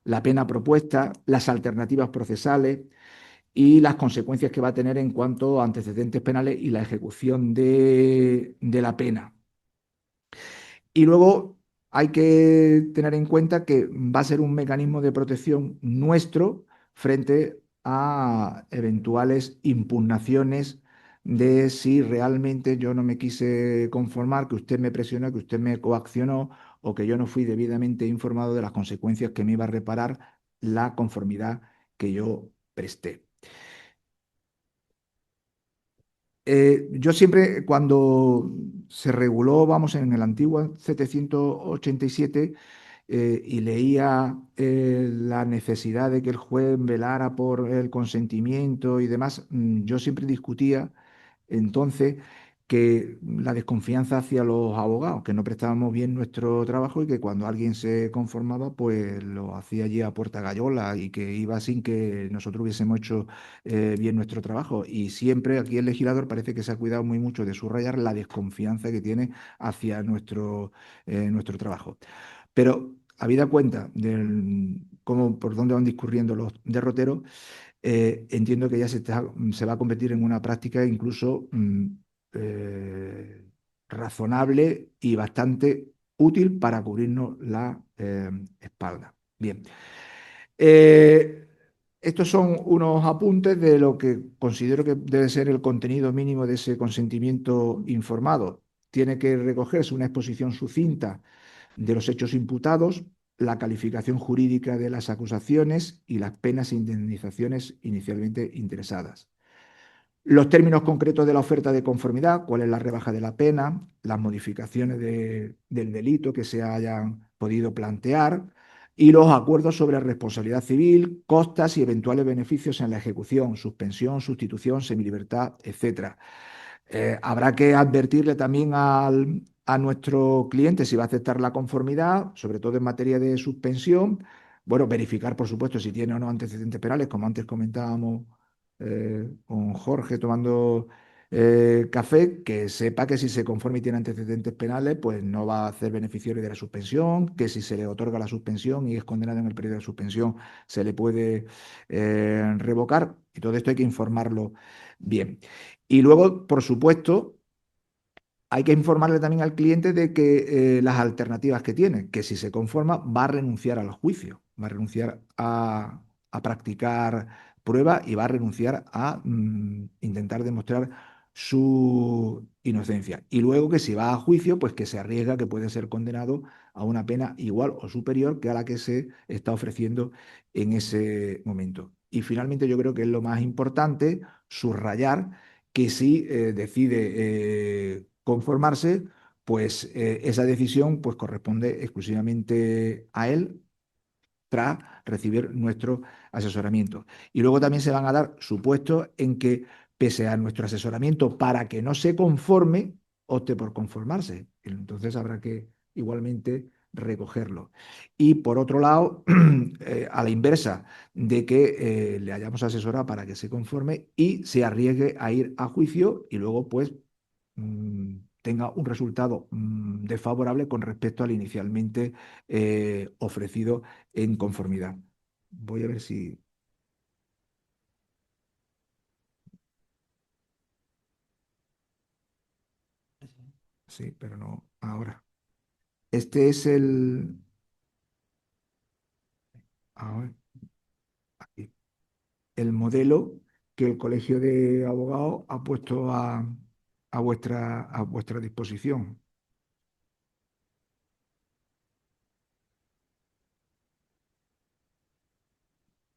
la pena propuesta, las alternativas procesales y las consecuencias que va a tener en cuanto a antecedentes penales y la ejecución de la pena. Y luego hay que tener en cuenta que va a ser un mecanismo de protección nuestro frente a eventuales impugnaciones de si realmente yo no me quise conformar, que usted me presionó, que usted me coaccionó o que yo no fui debidamente informado de las consecuencias que me iba a reparar la conformidad que yo presté. Yo siempre, cuando se reguló, vamos, en el antiguo 787, y leía la necesidad de que el juez velara por el consentimiento y demás, yo siempre discutía entonces que la desconfianza hacia los abogados, que no prestábamos bien nuestro trabajo y que cuando alguien se conformaba, pues lo hacía allí a puerta gallola y que iba sin que nosotros hubiésemos hecho bien nuestro trabajo. Y siempre aquí el legislador parece que se ha cuidado muy mucho de subrayar la desconfianza que tiene hacia nuestro trabajo. Pero habida cuenta de cómo, por dónde van discurriendo los derroteros, entiendo que ya se va a convertir en una práctica incluso eh, razonable y bastante útil para cubrirnos la espalda. Bien. Eh, Estos son unos apuntes de lo que considero que debe ser el contenido mínimo de ese consentimiento informado. Tiene que recogerse una exposición sucinta de los hechos imputados, la calificación jurídica de las acusaciones y las penas e indemnizaciones inicialmente interesadas. Los términos concretos de la oferta de conformidad, cuál es la rebaja de la pena, las modificaciones del delito que se hayan podido plantear y los acuerdos sobre responsabilidad civil, costas y eventuales beneficios en la ejecución, suspensión, sustitución, semilibertad, etcétera. Habrá que advertirle también a nuestro cliente si va a aceptar la conformidad, sobre todo en materia de suspensión. Bueno, verificar, por supuesto, si tiene o no antecedentes penales, como antes comentábamos con Jorge tomando café, que sepa que si se conforma y tiene antecedentes penales, pues no va a ser beneficiario de la suspensión, que si se le otorga la suspensión y es condenado en el periodo de suspensión, se le puede revocar. Y todo esto hay que informarlo bien. Y luego, por supuesto, hay que informarle también al cliente de que las alternativas que tiene, que si se conforma va a renunciar al juicio, va a renunciar a practicar pruebas y va a renunciar a intentar demostrar su inocencia. Y luego que si va a juicio, pues que se arriesga que puede ser condenado a una pena igual o superior que a la que se está ofreciendo en ese momento. Y finalmente yo creo que es lo más importante subrayar que si decide conformarse, pues esa decisión pues, corresponde exclusivamente a él tras recibir nuestro asesoramiento. Y luego también se van a dar supuestos en que, pese a nuestro asesoramiento, para que no se conforme, opte por conformarse. Entonces habrá que igualmente recogerlo. Y por otro lado, a la inversa, de que le hayamos asesorado para que se conforme y se arriesgue a ir a juicio y luego pues tenga un resultado desfavorable con respecto al inicialmente ofrecido en conformidad. Voy a ver si... Sí, pero no ahora. Este es a ver, aquí, el modelo que el Colegio de Abogados ha puesto a vuestra disposición,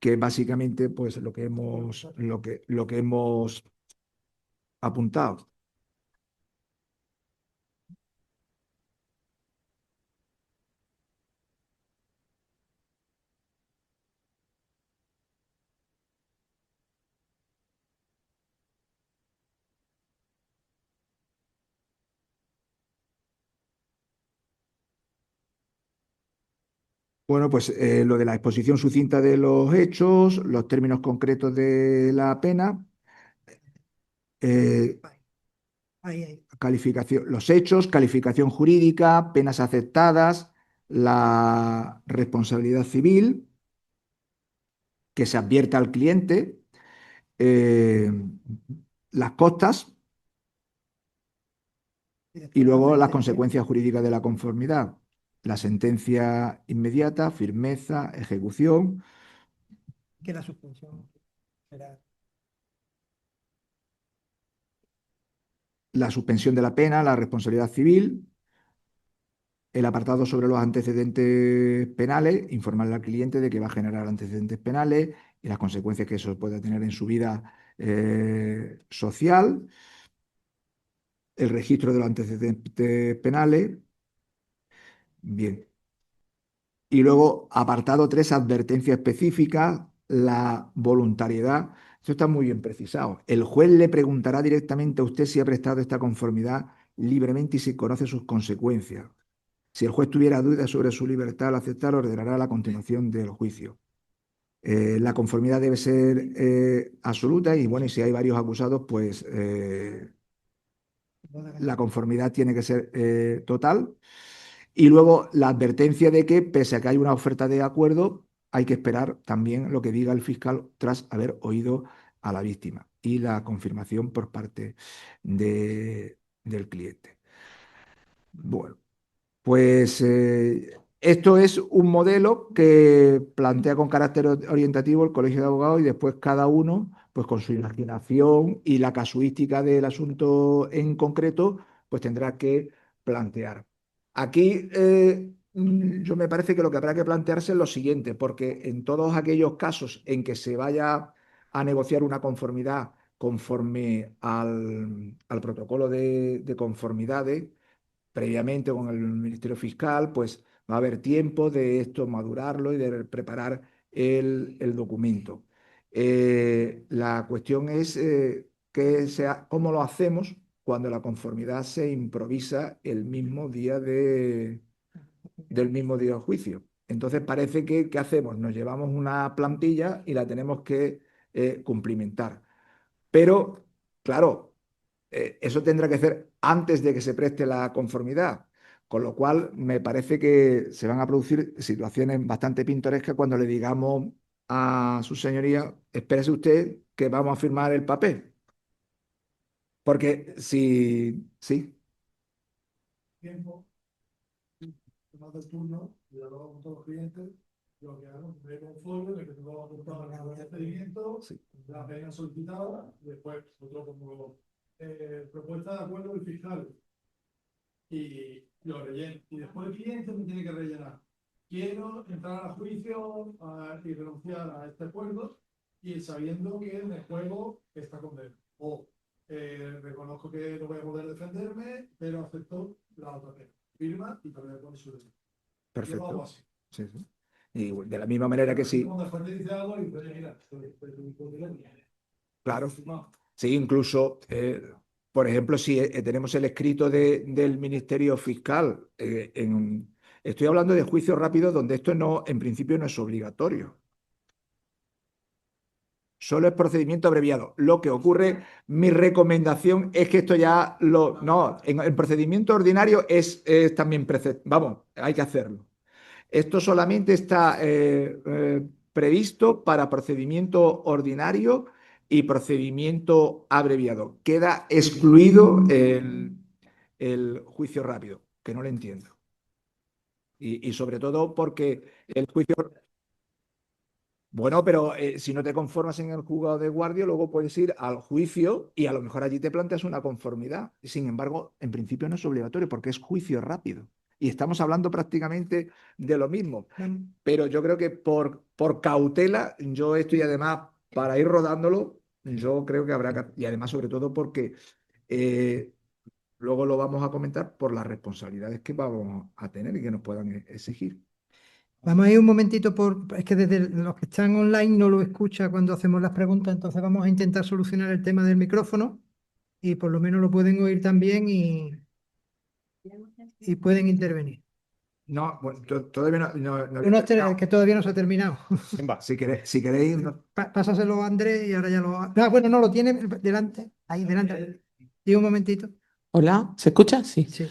que es básicamente pues, lo que hemos apuntado. Bueno, pues lo de la exposición sucinta de los hechos, los términos concretos de la pena, eh, calificación, los hechos, calificación jurídica, penas aceptadas, la responsabilidad civil, que se advierta al cliente, eh, las costas y luego las consecuencias jurídicas de la conformidad. La sentencia inmediata, firmeza, ejecución. Que la suspensión será. la suspensión de la pena, la responsabilidad civil, el apartado sobre los antecedentes penales, informarle al cliente de que va a generar antecedentes penales y las consecuencias que eso puede tener en su vida social, el registro de los antecedentes penales. Bien. Y luego, apartado 3, advertencia específica, la voluntariedad. Esto está muy bien precisado. El juez le preguntará directamente a usted si ha prestado esta conformidad libremente y si conoce sus consecuencias. Si el juez tuviera dudas sobre su libertad al aceptar, ordenará la continuación del juicio. La conformidad debe ser absoluta y bueno, y si hay varios acusados, pues la conformidad tiene que ser total. Y luego la advertencia de que pese a que hay una oferta de acuerdo, hay que esperar también lo que diga el fiscal tras haber oído a la víctima y la confirmación por parte del cliente. Bueno. Pues esto es un modelo que plantea con carácter orientativo el Colegio de Abogados y después cada uno, pues con su imaginación y la casuística del asunto en concreto, pues tendrá que plantear. Aquí yo me parece que lo que habrá que plantearse es lo siguiente, porque en todos aquellos casos en que se vaya a negociar una conformidad conforme al protocolo de conformidades, previamente con el Ministerio Fiscal, pues va a haber tiempo de esto madurarlo y de preparar el documento. La cuestión es cómo lo hacemos cuando la conformidad se improvisa el mismo día del mismo día del juicio. Entonces parece que, ¿qué hacemos? Nos llevamos una plantilla y la tenemos que cumplimentar. Pero, claro, eso tendrá que ser antes de que se preste la conformidad, con lo cual me parece que se van a producir situaciones bastante pintorescas cuando le digamos a su señoría, espérese usted que vamos a firmar el papel. Porque si, sí, Tiempo, tomando el turno, y lo hago con todos los clientes, lo que hago es ver un folio de que tú vas a apuntar la de procedimiento, sí, la pena solicitada, y después nosotros como propuesta de acuerdo del fiscal, y lo relleno. Y después el cliente me tiene que rellenar. Quiero entrar a juicio y renunciar a este acuerdo, y sabiendo que en el juego está condena. O reconozco que no voy a poder defenderme, pero acepto la otra pena. Firma y todavía pone su derecho. Yo lo hago perfecto. así. Sí, sí. Y de la misma manera que sí, Cuando el juez dice algo, y dice, oye, mira, claro. firmado. Sí, incluso, por ejemplo, si tenemos el escrito del Ministerio Fiscal, estoy hablando de juicios rápidos donde esto no, en principio no es obligatorio. Solo es procedimiento abreviado. Lo que ocurre, mi recomendación es que esto ya lo... No, en el procedimiento ordinario es también... Vamos, hay que hacerlo. Esto solamente está previsto para procedimiento ordinario y procedimiento abreviado. Queda excluido el juicio rápido, que no lo entiendo. Y sobre todo porque el juicio... Bueno, pero si no te conformas en el juzgado de guardia, luego puedes ir al juicio y a lo mejor allí te planteas una conformidad. Sin embargo, en principio no es obligatorio porque es juicio rápido. Y estamos hablando prácticamente de lo mismo. Pero yo creo que por cautela, yo estoy además, para ir rodándolo, yo creo que habrá que... Y además, sobre todo porque eh, luego lo vamos a comentar por las responsabilidades que vamos a tener y que nos puedan exigir. Vamos a ir un momentito es que desde los que están online no lo escucha cuando hacemos las preguntas, entonces vamos a intentar solucionar el tema del micrófono y por lo menos lo pueden oír también y pueden intervenir. No, bueno, todavía no había Uno terminado. que todavía no se ha terminado. Va, si queréis, Pásaselo a Andrés y ahora ya lo... Ah, bueno, no, lo tiene delante, ahí delante. Digo un momentito. Hola, ¿se escucha? Sí. Sí.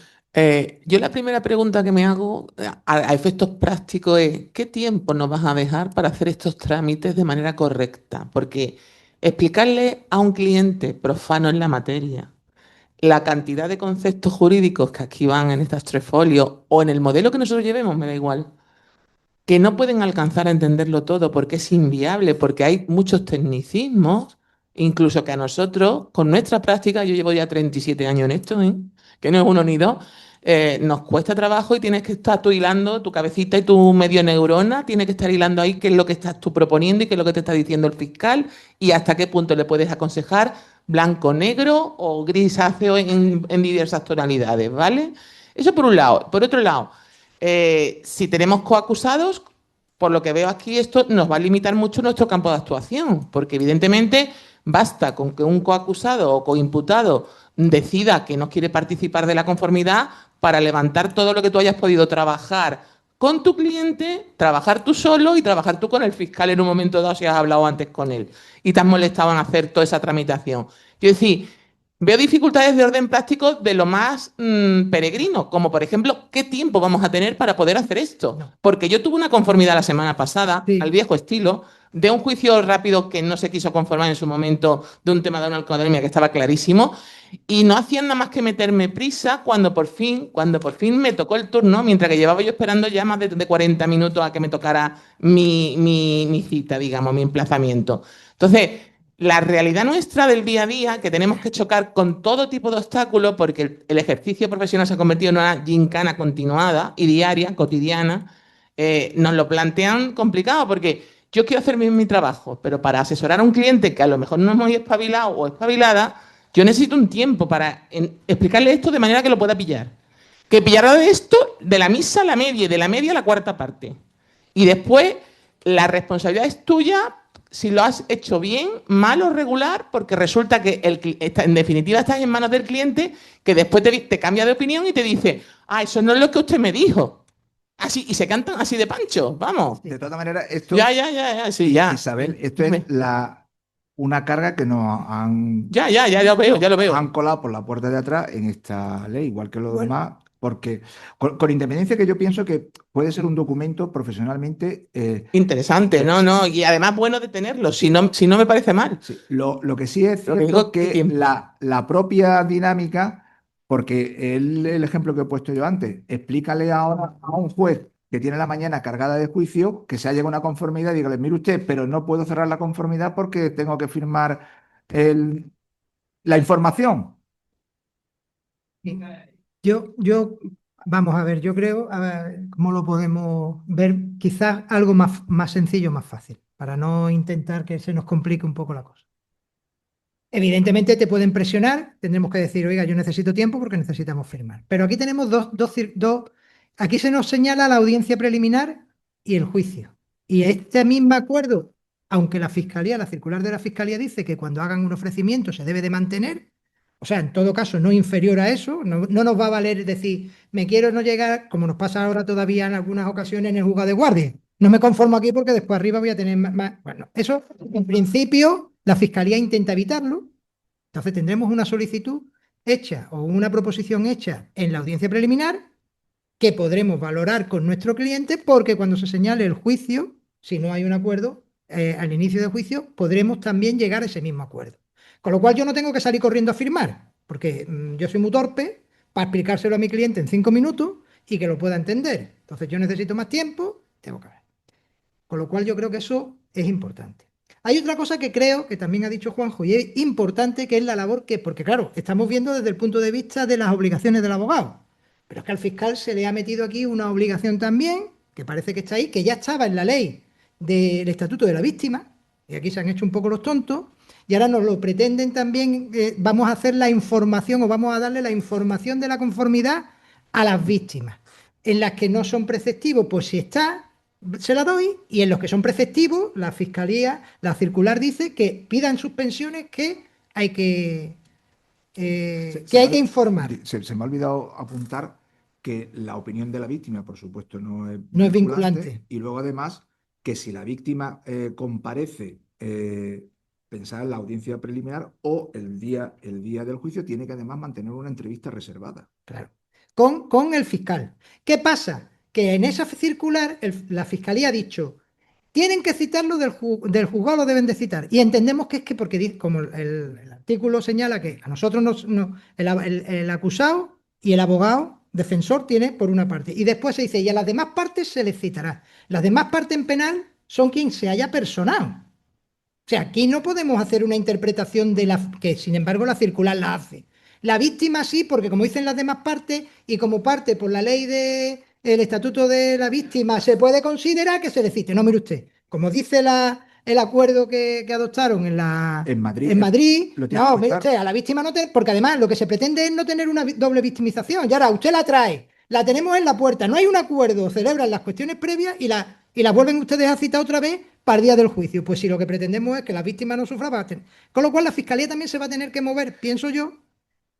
Yo la primera pregunta que me hago a efectos prácticos es, ¿qué tiempo nos vas a dejar para hacer estos trámites de manera correcta? Porque explicarle a un cliente profano en la materia la cantidad de conceptos jurídicos que aquí van en estas tres folios o en el modelo que nosotros llevemos, me da igual, que no pueden alcanzar a entenderlo todo porque es inviable, porque hay muchos tecnicismos, Incluso que a nosotros, con nuestra práctica, yo llevo ya 37 años en esto, ¿eh? Que no es uno ni dos, nos cuesta trabajo y tienes que estar tú hilando tu cabecita y tu medio neurona, tienes que estar hilando ahí qué es lo que estás tú proponiendo y qué es lo que te está diciendo el fiscal y hasta qué punto le puedes aconsejar blanco, negro o grisáceo en diversas tonalidades, ¿vale? Eso por un lado. Por otro lado, si tenemos coacusados, por lo que veo aquí, esto nos va a limitar mucho nuestro campo de actuación, porque evidentemente basta con que un coacusado o coimputado decida que no quiere participar de la conformidad para levantar todo lo que tú hayas podido trabajar con tu cliente, trabajar tú solo y trabajar tú con el fiscal en un momento dado si has hablado antes con él y te has molestado en hacer toda esa tramitación. Quiero decir, veo dificultades de orden práctico de lo más peregrino, como por ejemplo, ¿qué tiempo vamos a tener para poder hacer esto? No. Porque yo tuve una conformidad la semana pasada, Sí. al viejo estilo, de un juicio rápido que no se quiso conformar en su momento de un tema de una alcoholemia que estaba clarísimo, y no hacían nada más que meterme prisa cuando por fin me tocó el turno, mientras que llevaba yo esperando ya más de 40 minutos a que me tocara mi cita, digamos, mi emplazamiento. Entonces, la realidad nuestra del día a día, que tenemos que chocar con todo tipo de obstáculos, porque el ejercicio profesional se ha convertido en una gincana continuada y diaria, cotidiana, nos lo plantean complicado, porque yo quiero hacer bien mi trabajo, pero para asesorar a un cliente que a lo mejor no es muy espabilado o espabilada, yo necesito un tiempo para explicarle esto de manera que lo pueda pillar. Que pillará de esto de la misa a la media y de la media a la cuarta parte. Y después la responsabilidad es tuya si lo has hecho bien, mal o regular, porque resulta que en definitiva estás en manos del cliente que después te cambia de opinión y te dice, ah, eso no es lo que usted me dijo. Así, y se cantan así de pancho, vamos. De todas maneras, esto, Ya, sí, ya. Isabel, esto es una carga que nos han, Ya lo veo. han colado por la puerta de atrás en esta ley, igual que los demás, porque con independencia que yo pienso que puede ser un documento profesionalmente Interesante, no, y además bueno de tenerlo, si no me parece mal. sí, lo que sí es Lo que cierto digo, ¿qué que tiempo? la propia dinámica, porque el ejemplo que he puesto yo antes, explícale ahora a un juez que tiene la mañana cargada de juicio, que se ha llegado a una conformidad, y dígale, mire usted, pero no puedo cerrar la conformidad porque tengo que firmar la información. Vamos a ver, yo creo, a ver cómo lo podemos ver, quizás algo más sencillo, más fácil, para no intentar que se nos complique un poco la cosa. Evidentemente te pueden presionar, tendremos que decir, oiga, yo necesito tiempo porque necesitamos firmar. Pero aquí tenemos aquí se nos señala la audiencia preliminar y el juicio. Y este mismo acuerdo, aunque la Fiscalía, la circular de la Fiscalía dice que cuando hagan un ofrecimiento se debe de mantener, o sea, en todo caso, no inferior a eso, no nos va a valer decir, me quiero no llegar, como nos pasa ahora todavía en algunas ocasiones en el juzgado de guardia. No me conformo aquí porque después arriba voy a tener más. Bueno, eso en principio la Fiscalía intenta evitarlo. Entonces tendremos una solicitud hecha o una proposición hecha en la audiencia preliminar que podremos valorar con nuestro cliente porque cuando se señale el juicio, si no hay un acuerdo, al inicio del juicio podremos también llegar a ese mismo acuerdo. Con lo cual yo no tengo que salir corriendo a firmar, porque yo soy muy torpe para explicárselo a mi cliente en 5 minutos y que lo pueda entender. Entonces yo necesito más tiempo, tengo que ver. Con lo cual yo creo que eso es importante. Hay otra cosa que creo que también ha dicho Juanjo y es importante, que es la labor porque claro, estamos viendo desde el punto de vista de las obligaciones del abogado, pero es que al fiscal se le ha metido aquí una obligación también, que parece que está ahí, que ya estaba en la ley del Estatuto de la Víctima, y aquí se han hecho un poco los tontos, y ahora nos lo pretenden también, vamos a hacer la información o vamos a darle la información de la conformidad a las víctimas. En las que no son preceptivos, pues si está, se la doy, y en los que son preceptivos, la Fiscalía, la circular dice que pidan suspensiones que hay que informar. Se me ha olvidado apuntar que la opinión de la víctima, por supuesto, no es No es vinculante. Y luego, además, que si la víctima comparece, pensar en la audiencia preliminar o el día del juicio, tiene que además mantener una entrevista reservada. Claro. Con el fiscal. ¿Qué pasa? Que en esa circular la Fiscalía ha dicho, tienen que citarlo del juzgado, lo deben de citar. Y entendemos que es que porque, como el artículo señala que a nosotros el acusado y el abogado defensor tiene por una parte. Y después se dice, y a las demás partes se les citará. Las demás partes en penal son quien se haya personado. O sea, aquí no podemos hacer una interpretación de la que, sin embargo, la circular la hace. La víctima sí, porque como dicen las demás partes, y como parte por la ley del Estatuto de la Víctima, se puede considerar que se le cite. No, mire usted, como dice el acuerdo que adoptaron En Madrid, en Madrid, lo tienes no, que mire estar. usted, a la víctima no te, porque además lo que se pretende es no tener una doble victimización. Y ahora usted la trae, la tenemos en la puerta, no hay un acuerdo, celebran las cuestiones previas y la vuelven ustedes a citar otra vez para el día del juicio. Pues si lo que pretendemos es que la víctima no sufra, va a tener. Con lo cual la fiscalía también se va a tener que mover, pienso yo,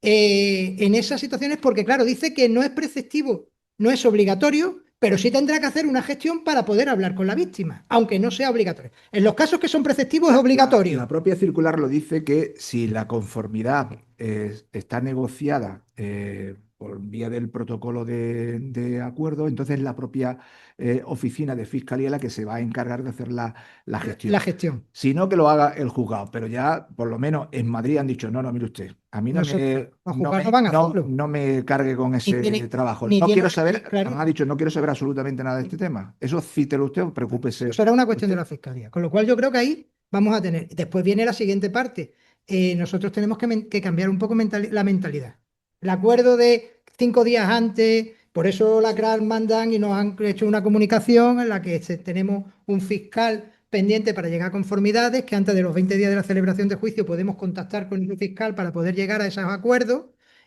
en esas situaciones, porque claro, dice que no es preceptivo, no es obligatorio, pero sí tendrá que hacer una gestión para poder hablar con la víctima, aunque no sea obligatorio. En los casos que son preceptivos es La obligatorio. propia circular lo dice que si la conformidad está negociada por vía del protocolo de acuerdo, entonces la propia oficina de fiscalía la que se va a encargar de hacer la gestión. La gestión. Si no, que lo haga el juzgado, pero ya por lo menos en Madrid han dicho, no, no, mire usted, a mí Los juzgados no van a hacerlo. no me cargue con Ni ese tiene, trabajo. ni No tiene, quiero saber, claro, han dicho, no quiero saber absolutamente nada de este tema. Eso cítelo usted, preocúpese eso será una cuestión de usted. la fiscalía. Con lo cual yo creo que ahí vamos a tener. Después viene la siguiente parte. Nosotros tenemos que cambiar un poco la mentalidad. El acuerdo de 5 días antes, por eso la CRAL mandan y nos han hecho una comunicación en la que tenemos un fiscal pendiente para llegar a conformidades, que antes de los 20 días de la celebración de juicio podemos contactar con el fiscal para poder llegar a esos acuerdos.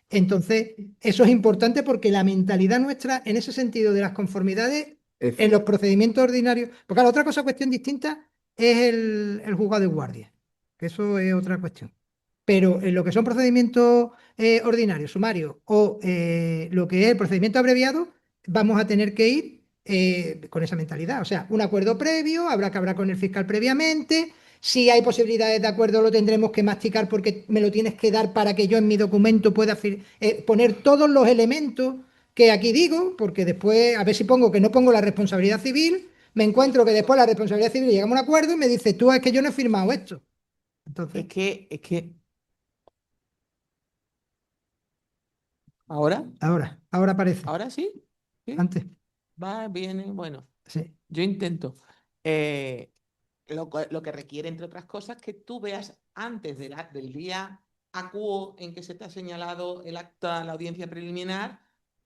Entonces, eso es importante porque la mentalidad nuestra en ese sentido de las conformidades en los procedimientos ordinarios, porque la otra cosa, cuestión distinta, es el juzgado de guardia, que eso es otra cuestión. Pero en lo que son procedimientos ordinarios, sumarios, o lo que es el procedimiento abreviado, vamos a tener que ir con esa mentalidad. O sea, un acuerdo previo, habrá que hablar con el fiscal previamente. Si hay posibilidades de acuerdo, lo tendremos que masticar porque me lo tienes que dar para que yo en mi documento pueda poner todos los elementos que aquí digo, porque después, a ver si pongo que no pongo la responsabilidad civil, me encuentro que después la responsabilidad civil llegamos a un acuerdo y me dice, tú es que yo no he firmado esto. Entonces, ¿ahora? ahora parece. ¿Ahora sí? ¿Sí? Antes, Va, viene, bueno, sí. yo intento. Eh, lo que requiere, entre otras cosas, que tú veas antes del día acuo en que se te ha señalado el acta, la audiencia preliminar,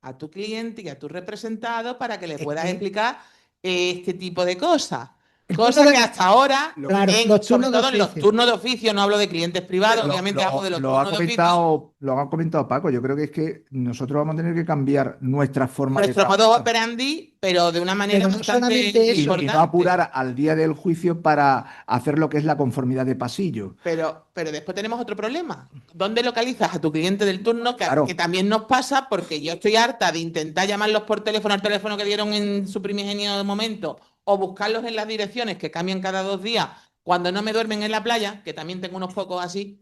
a tu cliente y a tu representado para que le Es puedas que explicar este tipo de cosas. el turno Cosa de, que hasta ahora, claro, los sobre turnos de todo en los oficio. turnos de oficio, no hablo de clientes privados, Lo, obviamente hablo de los lo ha turnos de oficio. lo ha comentado Paco. Yo creo que es que nosotros vamos a tener que cambiar nuestra forma de Nuestro modo trabajar operandi, pero de una manera Pero no bastante solamente eso. y no importante. apurar al día del juicio para hacer lo que es la conformidad de pasillo. Pero después tenemos otro problema. ¿Dónde localizas a tu cliente del turno? Claro. Que también nos pasa porque yo estoy harta de intentar llamarlos por teléfono al teléfono que dieron en su primigenio momento o buscarlos en las direcciones que cambian cada 2 días cuando no me duermen en la playa, que también tengo unos pocos así,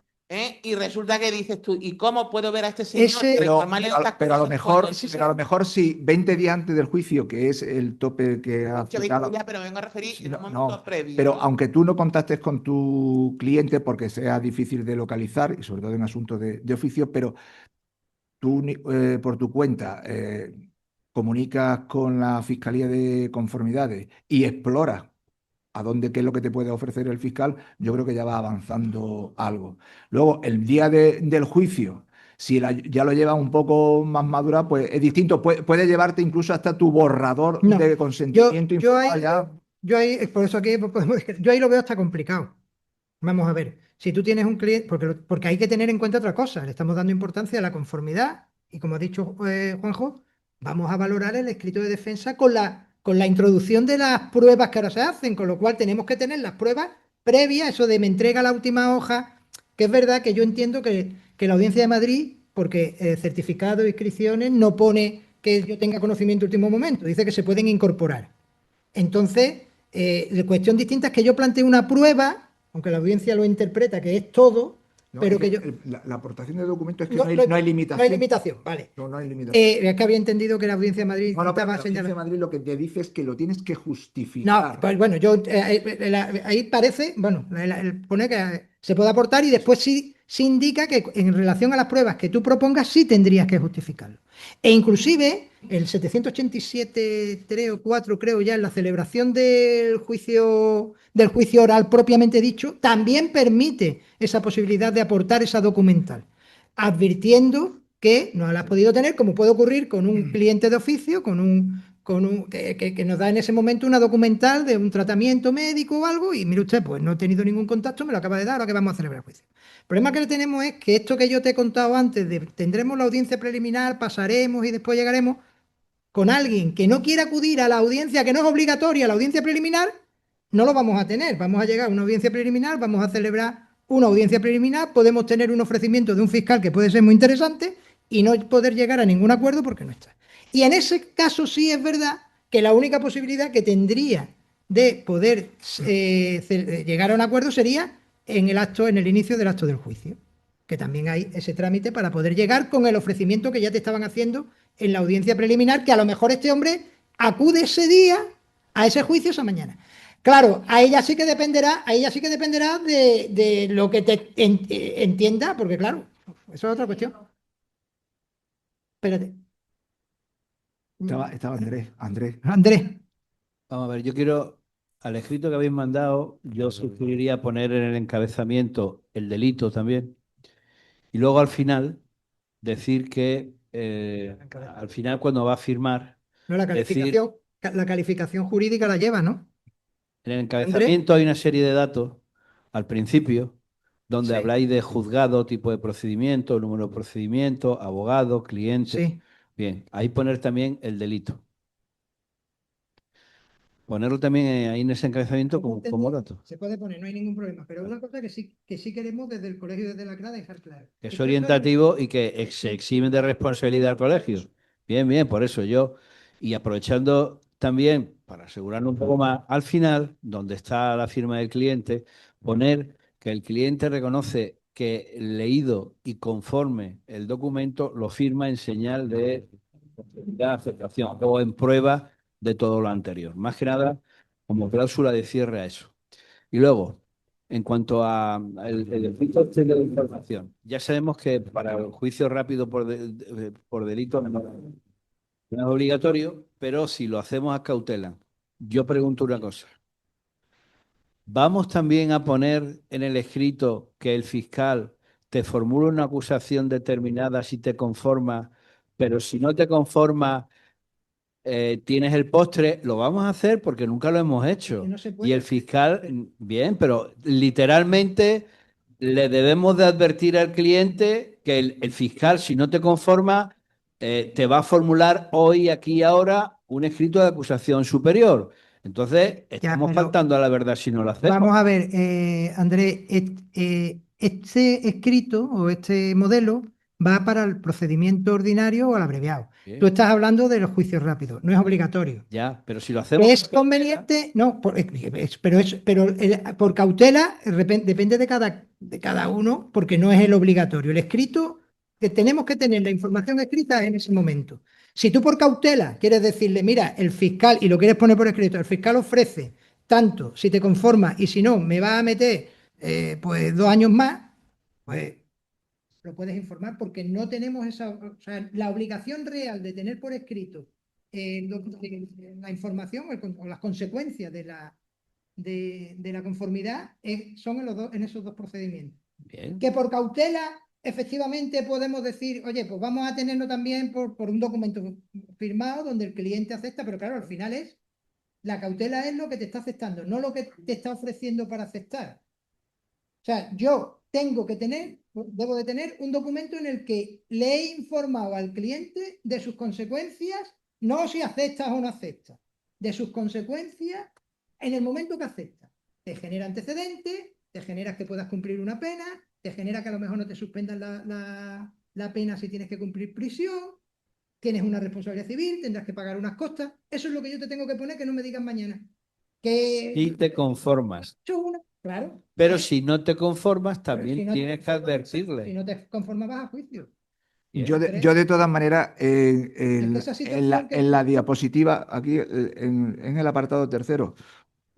y resulta que dices tú, ¿y cómo puedo ver a este señor? Ese- Pero, Informarle de estas pero a lo cosas mejor, cuando pero a lo mejor si 20 días antes del juicio, que es el tope que ha Mucho citado, ya, pero vengo a referir en un no, momento previo. pero aunque tú no contactes con tu cliente porque sea difícil de localizar, y sobre todo en asuntos de oficio, pero tú por tu cuenta comunicas con la Fiscalía de Conformidades y exploras a dónde, qué es lo que te puede ofrecer el fiscal, yo creo que ya va avanzando algo. Luego, el día del juicio, si ya lo llevas un poco más madura, pues es distinto. Puede llevarte incluso hasta tu borrador No, de consentimiento yo ahí, informal ya. yo ahí, por eso aquí podemos decir, yo ahí lo veo hasta complicado. Vamos a ver, si tú tienes un cliente, porque hay que tener en cuenta otra cosa, le estamos dando importancia a la conformidad y como ha dicho Juanjo, vamos a valorar el escrito de defensa con la introducción de las pruebas que ahora se hacen, con lo cual tenemos que tener las pruebas previas, eso de me entrega la última hoja, que es verdad que yo entiendo que la Audiencia de Madrid, porque certificado de inscripciones no pone que yo tenga conocimiento último momento, dice que se pueden incorporar. Entonces, la cuestión distinta es que yo planteo una prueba, aunque la audiencia lo interpreta que es todo, No, pero es que yo... la aportación de documentos es que No, no hay limitación. no hay limitación, vale. No hay limitación. Es que había entendido que la Audiencia de Madrid No, pero estaba la Audiencia de señalando... Madrid lo que te dice es que lo tienes que No, justificar. pues bueno, ahí parece, bueno, pone que se puede aportar y después sí indica que en relación a las pruebas que tú propongas sí tendrías que justificarlo. E inclusive el 787, 3 o 4, creo ya, en la celebración del juicio oral propiamente dicho, también permite esa posibilidad de aportar esa documental, advirtiendo que no la has podido tener, como puede ocurrir con un cliente de oficio, que nos da en ese momento una documental de un tratamiento médico o algo, y mire usted, pues no he tenido ningún contacto, me lo acaba de dar, ahora que vamos a celebrar el juicio. El problema que tenemos es que esto que yo te he contado antes, de tendremos la audiencia preliminar, pasaremos y después llegaremos, con alguien que no quiera acudir a la audiencia, que no es obligatoria, la audiencia preliminar, no lo vamos a tener. Vamos a llegar a una audiencia preliminar, vamos a celebrar una audiencia preliminar, podemos tener un ofrecimiento de un fiscal que puede ser muy interesante y no poder llegar a ningún acuerdo porque no está. Y en ese caso sí es verdad que la única posibilidad que tendría de poder llegar a un acuerdo sería en el inicio del acto del juicio, que también hay ese trámite para poder llegar con el ofrecimiento que ya te estaban haciendo en la audiencia preliminar, que a lo mejor este hombre acude ese día a ese juicio esa mañana. Claro, a ella sí que dependerá de lo que te entienda, porque claro, eso es otra cuestión. Espérate. Estaba Andrés. Andrés, Vamos a ver, yo quiero, al escrito que habéis mandado, yo sugeriría poner en el encabezamiento el delito también. Y luego al final decir que, al final cuando va a firmar, no, decir, la calificación jurídica la lleva, ¿no? en el Andrés, encabezamiento hay una serie de datos al principio, donde sí, habláis de juzgado, tipo de procedimiento, número de procedimiento, abogado, cliente. sí. Bien, ahí poner también el delito. Ponerlo también ahí en ese encabezamiento como dato. Se puede poner, no hay ningún problema. Pero una cosa que sí queremos desde el colegio, desde la CRA, dejar claro. Es orientativo y que se eximen de responsabilidad al colegio. Bien, bien, por eso yo, y aprovechando también, para asegurarnos un poco más, al final, donde está la firma del cliente, poner que el cliente reconoce que leído y conforme el documento lo firma en señal de aceptación o en prueba de todo lo anterior. Más que nada, como cláusula de cierre a eso. Y luego, en cuanto a el delito de la información, ya sabemos que para el juicio rápido por delito no es obligatorio, pero si lo hacemos a cautela, yo pregunto una cosa. ¿Vamos también a poner en el escrito que el fiscal te formula una acusación determinada si te conforma, pero si no te conforma, tienes el postre? Lo vamos a hacer porque nunca lo hemos hecho. no se Y puede. el fiscal, bien, pero literalmente le debemos de advertir al cliente que el fiscal, si no te conforma, te va a formular hoy, aquí y ahora, un escrito de acusación superior. Entonces, Ya, estamos pero faltando a la verdad si no lo hacemos. vamos a ver, Andrés, este escrito o este modelo va para el procedimiento ordinario o al abreviado. Bien. Tú estás hablando de los juicios rápidos, no es obligatorio. Ya, pero si lo hacemos... ¿Es conveniente? No, por cautela depende de cada uno, porque no es el obligatorio. El escrito, que tenemos que tener la información escrita en ese momento. Si tú por cautela quieres decirle, mira, el fiscal, y lo quieres poner por escrito, el fiscal ofrece tanto, si te conformas, y si no, me va a meter pues 2 años más, pues lo puedes informar porque no tenemos o sea, la obligación real de tener por escrito la información o las consecuencias de la conformidad son en esos dos procedimientos. Bien. Que por cautela, efectivamente, podemos decir, oye, pues vamos a tenerlo también por un documento firmado donde el cliente acepta, pero claro, al final la cautela es lo que te está aceptando, no lo que te está ofreciendo para aceptar. O sea, yo debo de tener un documento en el que le he informado al cliente de sus consecuencias, no si aceptas o no aceptas, de sus consecuencias en el momento que aceptas. Te genera antecedentes, te genera que puedas cumplir una pena, te genera que a lo mejor no te suspendan la pena si tienes que cumplir prisión, tienes una responsabilidad civil, tendrás que pagar unas costas. Eso es lo que yo te tengo que poner, que no me digan mañana. Si te conformas. Claro. Pero si no te conformas, también si no tienes que advertirle. Si no te conformas, vas a juicio. Yo de todas maneras, Es que esa situación en la diapositiva, aquí en el apartado tercero,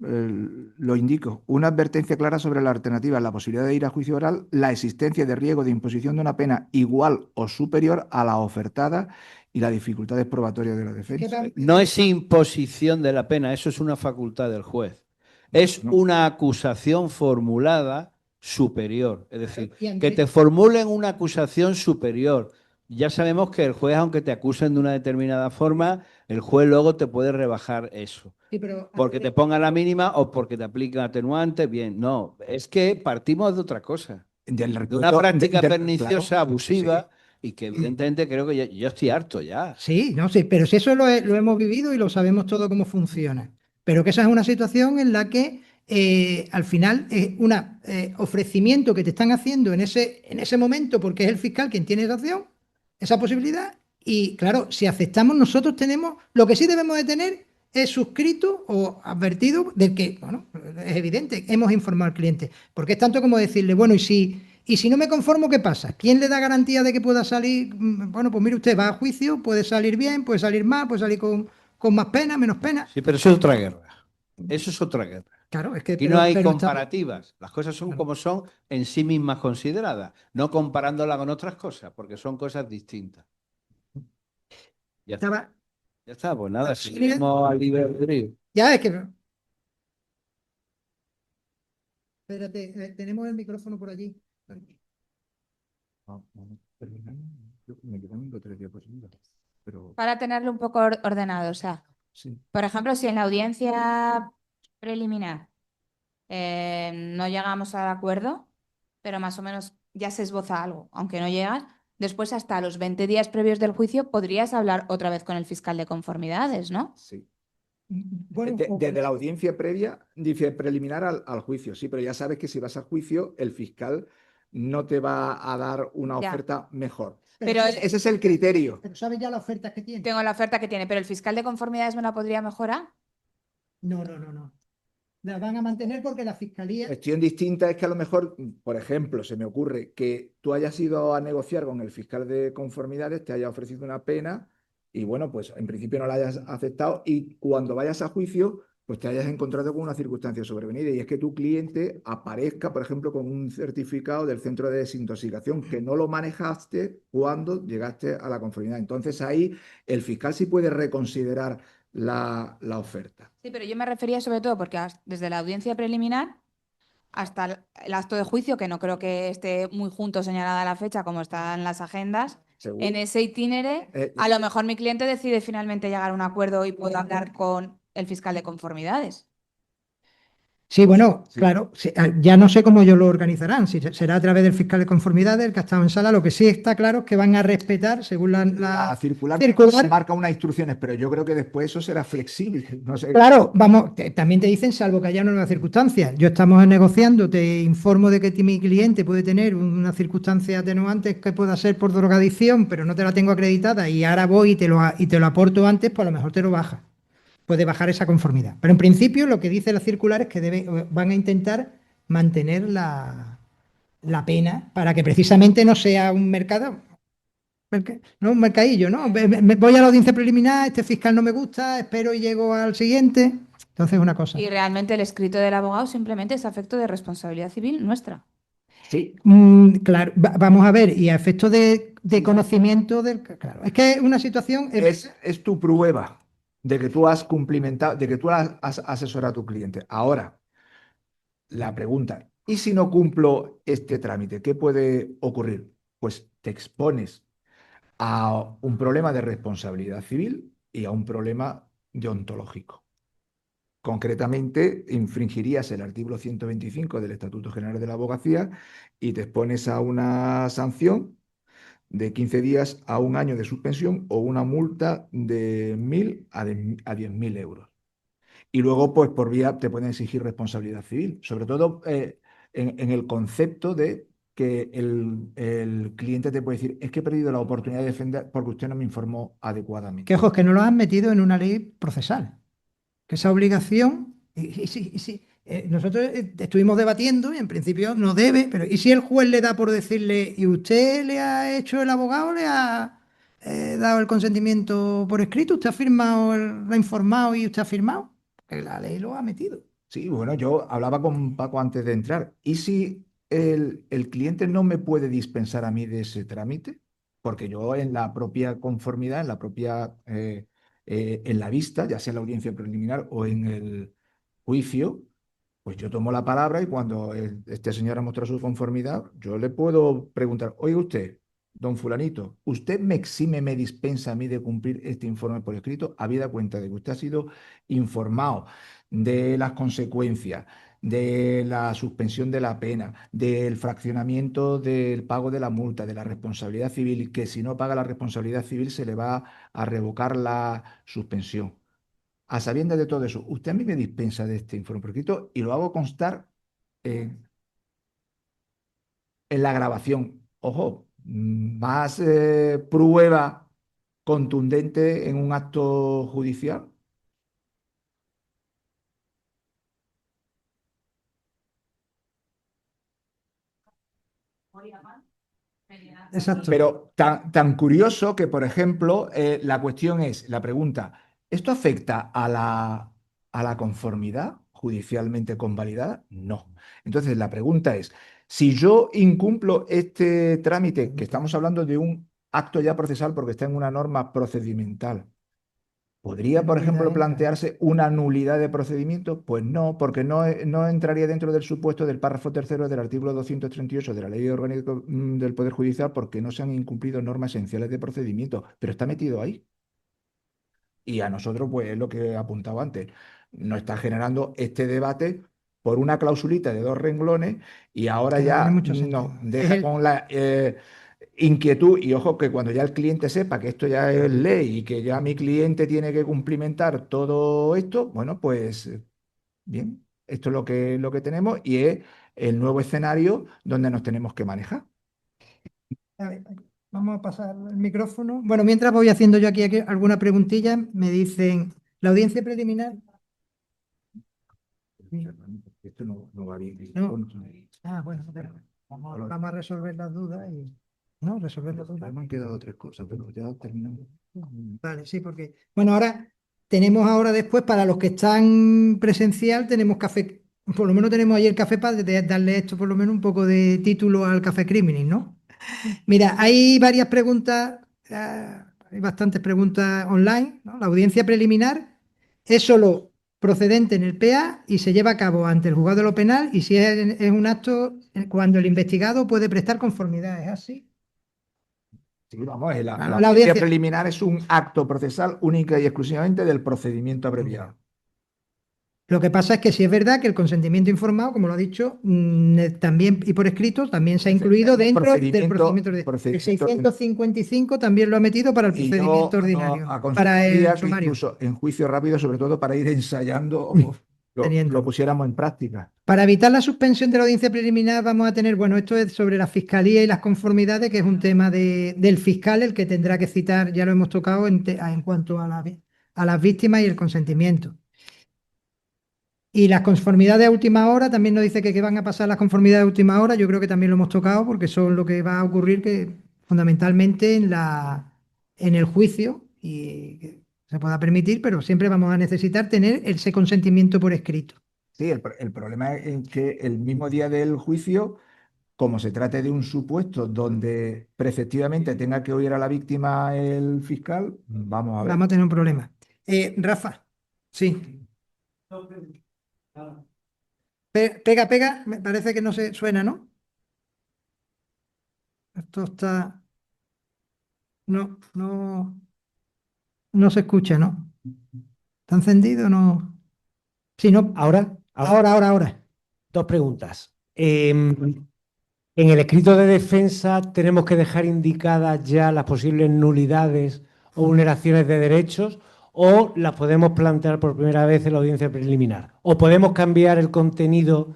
lo indico, una advertencia clara sobre la alternativa, la posibilidad de ir a juicio oral, la existencia de riesgo de imposición de una pena igual o superior a la ofertada y las dificultades probatorias de la defensa. No es imposición de la pena, eso es una facultad del juez. Es No. una acusación formulada superior. Es decir, Y que te formulen una acusación superior. Ya sabemos que el juez, aunque te acusen de una determinada forma, el juez luego te puede rebajar eso. Sí, pero Porque te pongan la mínima o porque te aplican atenuantes. Bien, no, es que partimos de otra cosa. Del De una repuesto- práctica claro, perniciosa, abusiva, sí. y que evidentemente creo que yo estoy harto ya. sí, no sé, pero si eso lo hemos vivido y lo sabemos todo cómo funciona. Pero que esa es una situación en la que al final es un ofrecimiento que te están haciendo en ese momento, porque es el fiscal quien tiene esa opción, esa posibilidad. Y claro, si aceptamos, nosotros tenemos, lo que sí debemos de tener es suscrito o advertido de que, bueno, es evidente, hemos informado al cliente. Porque es tanto como decirle, bueno, y si no me conformo, ¿qué pasa? ¿Quién le da garantía de que pueda salir? Bueno, pues mire usted, va a juicio, puede salir bien, puede salir mal, puede salir con más pena, menos pena. Sí, pero eso es otra guerra. Eso es otra guerra. Claro, es que, Aquí no hay pero está, comparativas. Las cosas son claro. como son en sí mismas consideradas, no comparándolas con otras cosas, porque son cosas distintas. Ya está, Estaba, ya está, pues nada, seguimos al libre albedrío. ya es que, espérate, tenemos el micrófono por allí. Me quedan 2 o 3 diapositivas. Pero Para tenerlo un poco ordenado. O sea, sí. por ejemplo, si en la audiencia preliminar no llegamos al acuerdo, pero más o menos ya se esboza algo, aunque no llegas, después hasta los 20 días previos del juicio podrías hablar otra vez con el fiscal de conformidades, ¿no? Sí. Bueno, Desde la audiencia previa, dice preliminar al juicio, sí, pero ya sabes que si vas al juicio, el fiscal no te va a dar una Ya. oferta mejor. Pero Ese es el criterio. pero ¿sabes ya las ofertas que tiene? tengo la oferta que tiene, pero el fiscal de conformidades me la podría mejorar. No. La van a mantener porque la fiscalía. Cuestión distinta es que a lo mejor, por ejemplo, se me ocurre que tú hayas ido a negociar con el fiscal de conformidades, te haya ofrecido una pena y bueno, pues en principio no la hayas aceptado y cuando vayas a juicio, pues te hayas encontrado con una circunstancia sobrevenida y es que tu cliente aparezca, por ejemplo, con un certificado del centro de desintoxicación que no lo manejaste cuando llegaste a la conformidad. Entonces ahí el fiscal sí puede reconsiderar la oferta. Sí, pero yo me refería sobre todo porque desde la audiencia preliminar hasta el acto de juicio, que no creo que esté muy junto señalada la fecha como está en las agendas, ¿Seguro? en ese itinere, a lo mejor mi cliente decide finalmente llegar a un acuerdo y puedo hablar con el fiscal de conformidades. Sí, bueno, Sí. claro, ya no sé cómo ellos lo organizarán, si será a través del fiscal de conformidad, del que ha estado en sala, lo que sí está claro es que van a respetar, según La la circular circular, marca unas instrucciones, pero yo creo que después eso será flexible. No sé. claro, vamos, también te dicen, salvo que haya una nueva circunstancia. Yo estamos negociando, te informo de que mi cliente puede tener una circunstancia atenuante que pueda ser por drogadicción, pero no te la tengo acreditada y ahora voy y te lo aporto antes, pues a lo mejor te lo baja. Puede bajar esa conformidad. Pero en principio lo que dice la circular es que van a intentar mantener la pena para que precisamente no sea un mercado, no un mercadillo, ¿no? Voy a la audiencia preliminar, este fiscal no me gusta, espero y llego al siguiente. Entonces, una cosa. Y realmente el escrito del abogado simplemente es afecto de responsabilidad civil nuestra. Sí, Claro, vamos a ver, y a efecto de conocimiento del. Claro, es que es una situación. es tu prueba de que tú has cumplimentado, de que tú has asesorado a tu cliente. Ahora, la pregunta, ¿y si no cumplo este trámite? ¿Qué puede ocurrir? Pues te expones a un problema de responsabilidad civil y a un problema deontológico. Concretamente, infringirías el artículo 125 del Estatuto General de la Abogacía y te expones a una sanción de 15 días a un año de suspensión o una multa de 1.000 a 10.000 euros. Y luego, pues por vía, te pueden exigir responsabilidad civil, sobre todo en el concepto de que el cliente te puede decir, es que he perdido la oportunidad de defender porque usted no me informó adecuadamente. Que ojos, que no lo han metido en una ley procesal. Que esa obligación, sí, nosotros estuvimos debatiendo y en principio no debe, pero ¿y si el juez le da por decirle, y usted le ha hecho el abogado, le ha dado el consentimiento por escrito, usted ha firmado, lo ha informado y usted ha firmado? Que la ley lo ha metido. Sí, bueno, yo hablaba con Paco antes de entrar. ¿Y si el cliente no me puede dispensar a mí de ese trámite? Porque yo en la propia conformidad, en la propia, en la vista, ya sea en la audiencia preliminar o en el juicio, pues yo tomo la palabra y cuando este señor ha mostrado su conformidad, yo le puedo preguntar, oiga usted, don fulanito, ¿usted me exime, me dispensa a mí de cumplir este informe por escrito, habida cuenta de que usted ha sido informado de las consecuencias, de la suspensión de la pena, del fraccionamiento del pago de la multa, de la responsabilidad civil, y que si no paga la responsabilidad civil se le va a revocar la suspensión? A sabiendas de todo eso, usted a mí me dispensa de este informe por escrito y lo hago constar en, en la grabación. Ojo, más prueba contundente en un acto judicial. Exacto. Pero tan curioso que, por ejemplo, la cuestión es, la pregunta, ¿esto afecta a la conformidad judicialmente convalidada? No. Entonces, la pregunta es, si yo incumplo este trámite, que estamos hablando de un acto ya procesal porque está en una norma procedimental, ¿podría, por ejemplo, plantearse una nulidad de procedimiento? Pues no, porque no entraría dentro del supuesto del párrafo tercero del artículo 238 de la Ley Orgánica del Poder Judicial porque no se han incumplido normas esenciales de procedimiento, pero está metido ahí. Y a nosotros, pues es lo que apuntaba antes, nos está generando este debate por una clausulita de 2 renglones y ahora Que no tiene ya mucho nos sentido. deja con la inquietud. Y ojo que cuando ya el cliente sepa que esto ya es ley y que ya mi cliente tiene que cumplimentar todo esto, bueno, pues bien, esto es lo que tenemos y es el nuevo escenario donde nos tenemos que manejar. A ver, vamos a pasar el micrófono. Bueno, mientras voy haciendo yo aquí alguna preguntilla, me dicen, la audiencia preliminar. Esto no va bien. No. Bueno, vamos a resolver las dudas y. ¿No? Resolver las dudas. Me han quedado 3 cosas, pero ya terminamos. Vale, sí, porque. Bueno, tenemos ahora después, para los que están presencial, tenemos café. Por lo menos tenemos ayer café para darle esto, por lo menos un poco de título al café criminal, ¿no? Mira, hay varias preguntas, hay bastantes preguntas online, ¿no? La audiencia preliminar es solo procedente en el PA y se lleva a cabo ante el juzgado de lo penal y si es un acto cuando el investigado puede prestar conformidad, ¿es así? Sí, vamos, la Claro, la audiencia audiencia. preliminar es un acto procesal única y exclusivamente del procedimiento abreviado. Lo que pasa es que sí es verdad que el consentimiento informado, como lo ha dicho, también y por escrito, también se ha incluido dentro del procedimiento ordinario. El 655 también lo ha metido para el Y yo procedimiento ordinario, para aconsejaría el que sumario. incluso en juicio rápido, sobre todo para ir ensayando, Teniendo. lo pusiéramos en práctica. Para evitar la suspensión de la audiencia preliminar vamos a tener, bueno, esto es sobre la fiscalía y las conformidades, que es un tema del fiscal, el que tendrá que citar, ya lo hemos tocado en cuanto a las víctimas y el consentimiento. Y las conformidades a última hora, también nos dice que qué van a pasar las conformidades a última hora, yo creo que también lo hemos tocado porque son lo que va a ocurrir que fundamentalmente en el juicio y que se pueda permitir, pero siempre vamos a necesitar tener ese consentimiento por escrito. Sí, el problema es que el mismo día del juicio, como se trate de un supuesto donde preceptivamente tenga que oír a la víctima el fiscal, vamos a ver. Vamos a tener un problema. Rafa, sí. Pega, me parece que no se suena, ¿no? Esto está. No se escucha, ¿no? ¿Está encendido o no? Sí, no. Ahora. Dos preguntas. En el escrito de defensa tenemos que dejar indicadas ya las posibles nulidades o vulneraciones de derechos o las podemos plantear por primera vez en la audiencia preliminar. O podemos cambiar el contenido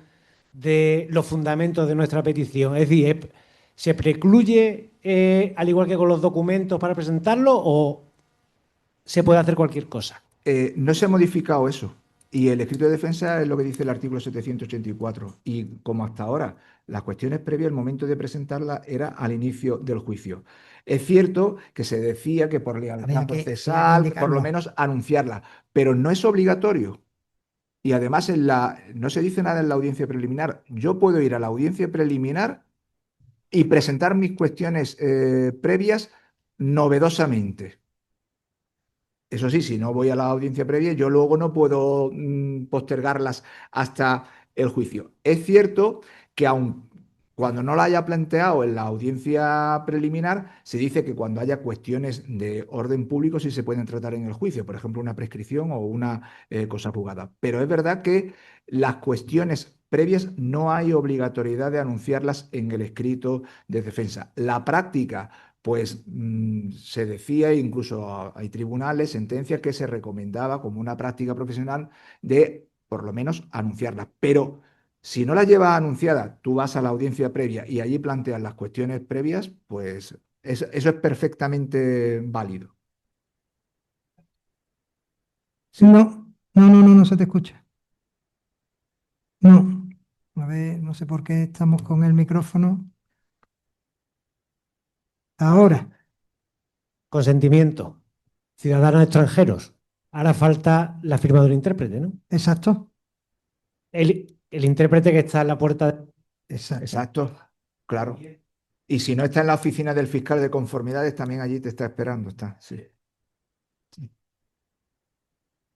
de los fundamentos de nuestra petición. Es decir, ¿se precluye al igual que con los documentos para presentarlo o se puede hacer cualquier cosa? No se ha modificado eso. Y el escrito de defensa es lo que dice el artículo 784. Y como hasta ahora las cuestiones previas, el momento de presentarla era al inicio del juicio. Es cierto que se decía que por lealtad procesal, por lo menos anunciarla, pero no es obligatorio. Y además no se dice nada en la audiencia preliminar. Yo puedo ir a la audiencia preliminar y presentar mis cuestiones previas novedosamente. Eso sí, si no voy a la audiencia previa, yo luego no puedo postergarlas hasta el juicio. Es cierto que aun cuando no la haya planteado en la audiencia preliminar, se dice que cuando haya cuestiones de orden público sí se pueden tratar en el juicio, por ejemplo, una prescripción o una cosa juzgada. Pero es verdad que las cuestiones previas no hay obligatoriedad de anunciarlas en el escrito de defensa. La práctica pues se decía, incluso hay tribunales, sentencias que se recomendaba como una práctica profesional de por lo menos anunciarlas. Pero si no la llevas anunciada, tú vas a la audiencia previa y allí planteas las cuestiones previas, pues eso es perfectamente válido. Sí. No se te escucha. No. A ver, no sé por qué estamos con el micrófono. Ahora, Consentimiento. Ciudadanos extranjeros. Hará falta la firma de un intérprete, ¿no? exacto. El intérprete que está en la puerta. Exacto. Exacto, claro. Y si no está en la oficina del fiscal de conformidades, también allí te está esperando, está, sí.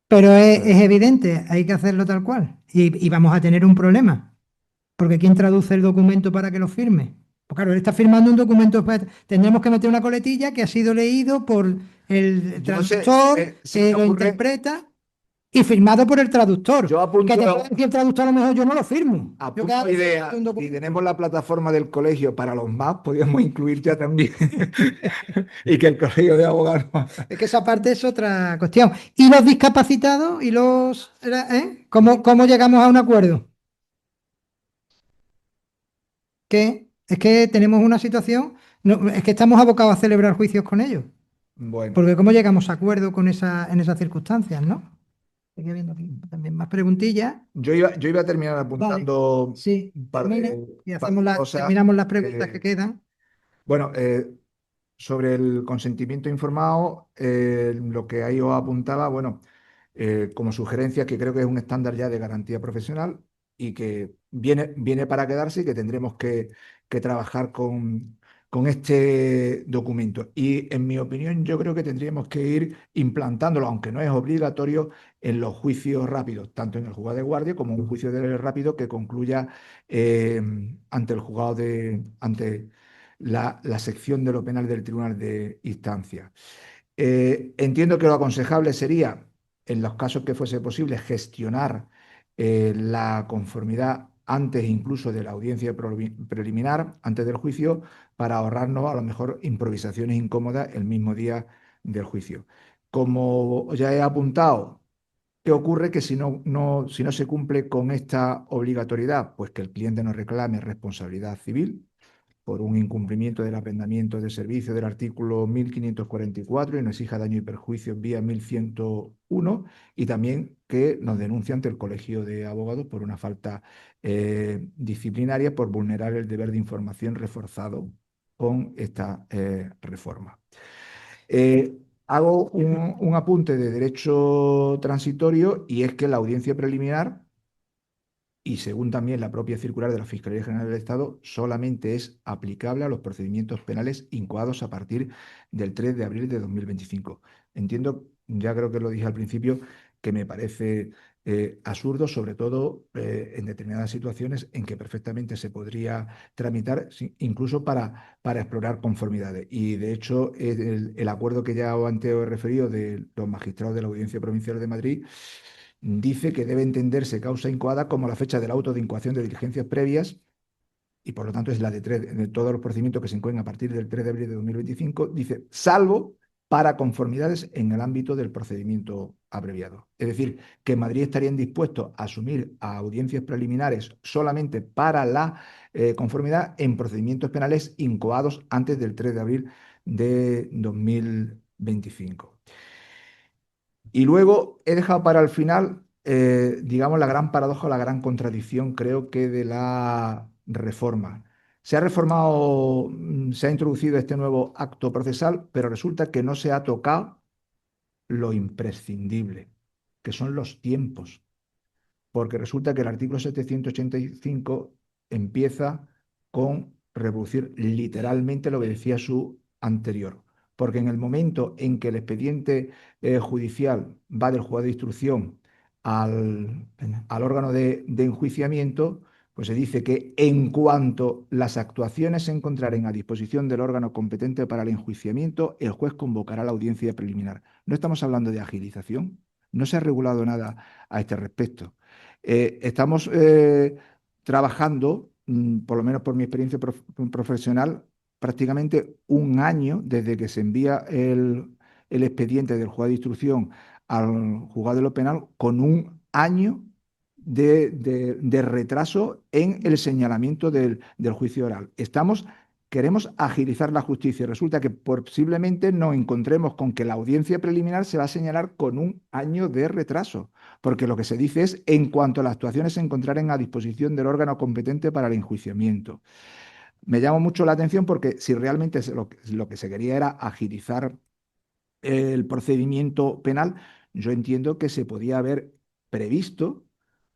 Pero es evidente, hay que hacerlo tal cual. Y vamos a tener un problema. Porque ¿quién traduce el documento para que lo firme? Pues claro, él está firmando un documento, pues, tendremos que meter una coletilla que ha sido leído por el Yo no sé, traductor, se me que lo ocurre, interpreta, y firmado por el traductor. yo Que te puede apunto, decir el traductor, a lo mejor yo no lo firmo. Yo apunto cada vez idea, firmo un si documento. tenemos la plataforma del colegio para los más, podríamos incluir ya también y que el colegio de abogados. Es que esa parte es otra cuestión. ¿Y los discapacitados? ¿Y los, ¿Cómo llegamos a un acuerdo? Que es que tenemos una situación, es que estamos abocados a celebrar juicios con ellos. Bueno, Porque ¿cómo llegamos a acuerdo en esas circunstancias, no? Sigue habiendo aquí también más preguntillas. yo iba a terminar Vale, apuntando sí, un par termina y par de cosas. terminamos las preguntas que quedan. Bueno, sobre el consentimiento informado, lo que ahí os apuntaba, bueno, como sugerencia que creo que es un estándar ya de garantía profesional y que viene para quedarse y que tendremos que trabajar con este documento. Y en mi opinión, yo creo que tendríamos que ir implantándolo, aunque no es obligatorio, en los juicios rápidos, tanto en el juzgado de guardia como en un juicio de rápido que concluya ante el juzgado ante la sección de lo penal del Tribunal de Instancia. Entiendo que lo aconsejable sería, en los casos que fuese posible, gestionar la conformidad antes incluso de la audiencia preliminar, antes del juicio, para ahorrarnos a lo mejor improvisaciones incómodas el mismo día del juicio. Como ya he apuntado, ¿qué ocurre? Que si no se cumple con esta obligatoriedad, pues que el cliente nos reclame responsabilidad civil por un incumplimiento del arrendamiento de servicio del artículo 1544 y nos exija daño y perjuicio vía 1101 y también que nos denuncie ante el Colegio de Abogados por una falta disciplinaria por vulnerar el deber de información reforzado con esta reforma. Hago un apunte de derecho transitorio y es que la audiencia preliminar y según también la propia circular de la Fiscalía General del Estado, solamente es aplicable a los procedimientos penales incoados a partir del 3 de abril de 2025. Entiendo, ya creo que lo dije al principio, que me parece absurdo, sobre todo en determinadas situaciones en que perfectamente se podría tramitar, incluso para explorar conformidades. Y de hecho, el acuerdo que ya antes os he referido de los magistrados de la Audiencia Provincial de Madrid dice que debe entenderse causa incoada como la fecha del auto de incoación de diligencias previas y por lo tanto es la de todos los procedimientos que se incoen a partir del 3 de abril de 2025, dice, salvo para conformidades en el ámbito del procedimiento abreviado. Es decir, que Madrid estaría dispuesto a asumir a audiencias preliminares solamente para la conformidad en procedimientos penales incoados antes del 3 de abril de 2025. Y luego he dejado para el final, digamos, la gran paradoja, la gran contradicción, creo que de la reforma. Se ha reformado, se ha introducido este nuevo acto procesal, pero resulta que no se ha tocado lo imprescindible, que son los tiempos. porque resulta que el artículo 785 empieza con reproducir literalmente lo que decía su anterior. Porque en el momento en que el expediente judicial va del juzgado de instrucción al órgano de enjuiciamiento, pues se dice que en cuanto las actuaciones se encontraren a disposición del órgano competente para el enjuiciamiento, el juez convocará la audiencia preliminar. No estamos hablando de agilización, no se ha regulado nada a este respecto. Estamos trabajando, por lo menos por mi experiencia profesional, prácticamente un año desde que se envía el expediente del juzgado de instrucción al juzgado de lo penal, con un año de retraso en el señalamiento del juicio oral. Queremos agilizar la justicia y resulta que posiblemente nos encontremos con que la audiencia preliminar se va a señalar con un año de retraso, porque lo que se dice es en cuanto las actuaciones se encontraren a disposición del órgano competente para el enjuiciamiento. Me llama mucho la atención porque si realmente lo que se quería era agilizar el procedimiento penal, yo entiendo que se podía haber previsto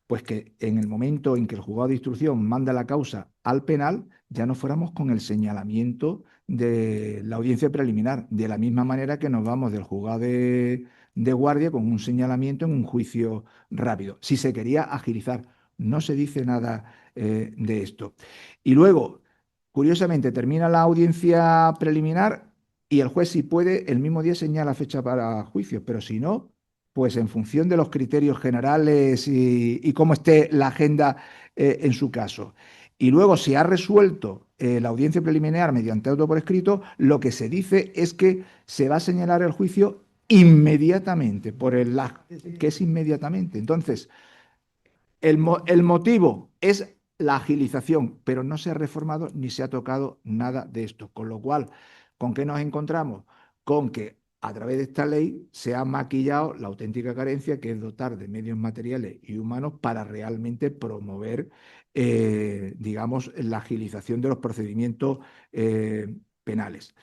pues que en el momento en que el juzgado de instrucción manda la causa al penal, ya no fuéramos con el señalamiento de la audiencia preliminar, de la misma manera que nos vamos del juzgado de guardia con un señalamiento en un juicio rápido. Si se quería agilizar, no se dice nada de esto. Y luego, curiosamente, termina la audiencia preliminar y el juez, si puede, el mismo día señala fecha para juicio, pero si no, pues en función de los criterios generales y cómo esté la agenda en su caso. Y luego, si ha resuelto la audiencia preliminar mediante auto por escrito, lo que se dice es que se va a señalar el juicio inmediatamente, que es inmediatamente. Entonces, el motivo es la agilización, pero no se ha reformado ni se ha tocado nada de esto. Con lo cual, ¿con qué nos encontramos? Con que a través de esta ley se ha maquillado la auténtica carencia, que es dotar de medios materiales y humanos para realmente promover, digamos, la agilización de los procedimientos penales.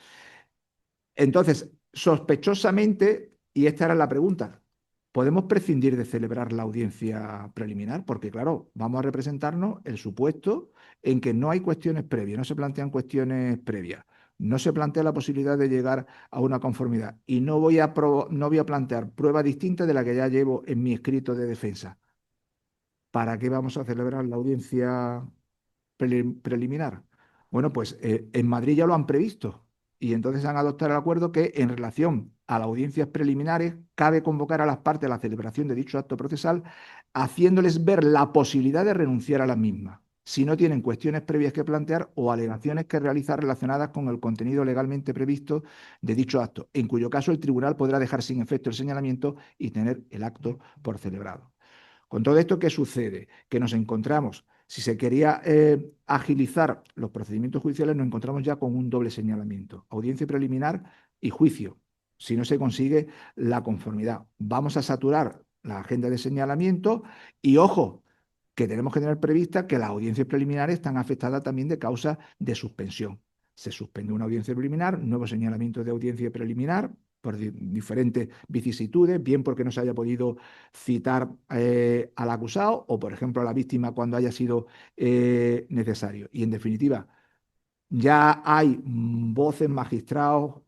Entonces, sospechosamente, y esta era la pregunta, ¿podemos prescindir de celebrar la audiencia preliminar? Porque, claro, vamos a representarnos el supuesto en que no hay cuestiones previas, no se plantean cuestiones previas, no se plantea la posibilidad de llegar a una conformidad y no voy a plantear pruebas distintas de la que ya llevo en mi escrito de defensa. ¿Para qué vamos a celebrar la audiencia preliminar? Bueno, pues en Madrid ya lo han previsto y entonces han adoptado el acuerdo que en relación a las audiencias preliminares cabe convocar a las partes a la celebración de dicho acto procesal, haciéndoles ver la posibilidad de renunciar a las mismas, si no tienen cuestiones previas que plantear o alegaciones que realizar relacionadas con el contenido legalmente previsto de dicho acto, en cuyo caso el tribunal podrá dejar sin efecto el señalamiento y tener el acto por celebrado. Con todo esto, ¿qué sucede? Que nos encontramos, si se quería agilizar los procedimientos judiciales, nos encontramos ya con un doble señalamiento, audiencia preliminar y juicio, si no se consigue la conformidad. Vamos a saturar la agenda de señalamiento y, ojo, que tenemos que tener prevista que las audiencias preliminares están afectadas también de causa de suspensión. Se suspende una audiencia preliminar, nuevo señalamiento de audiencia preliminar, por diferentes vicisitudes, bien porque no se haya podido citar al acusado o, por ejemplo, a la víctima cuando haya sido necesario. Y, en definitiva, ya hay voces, magistrados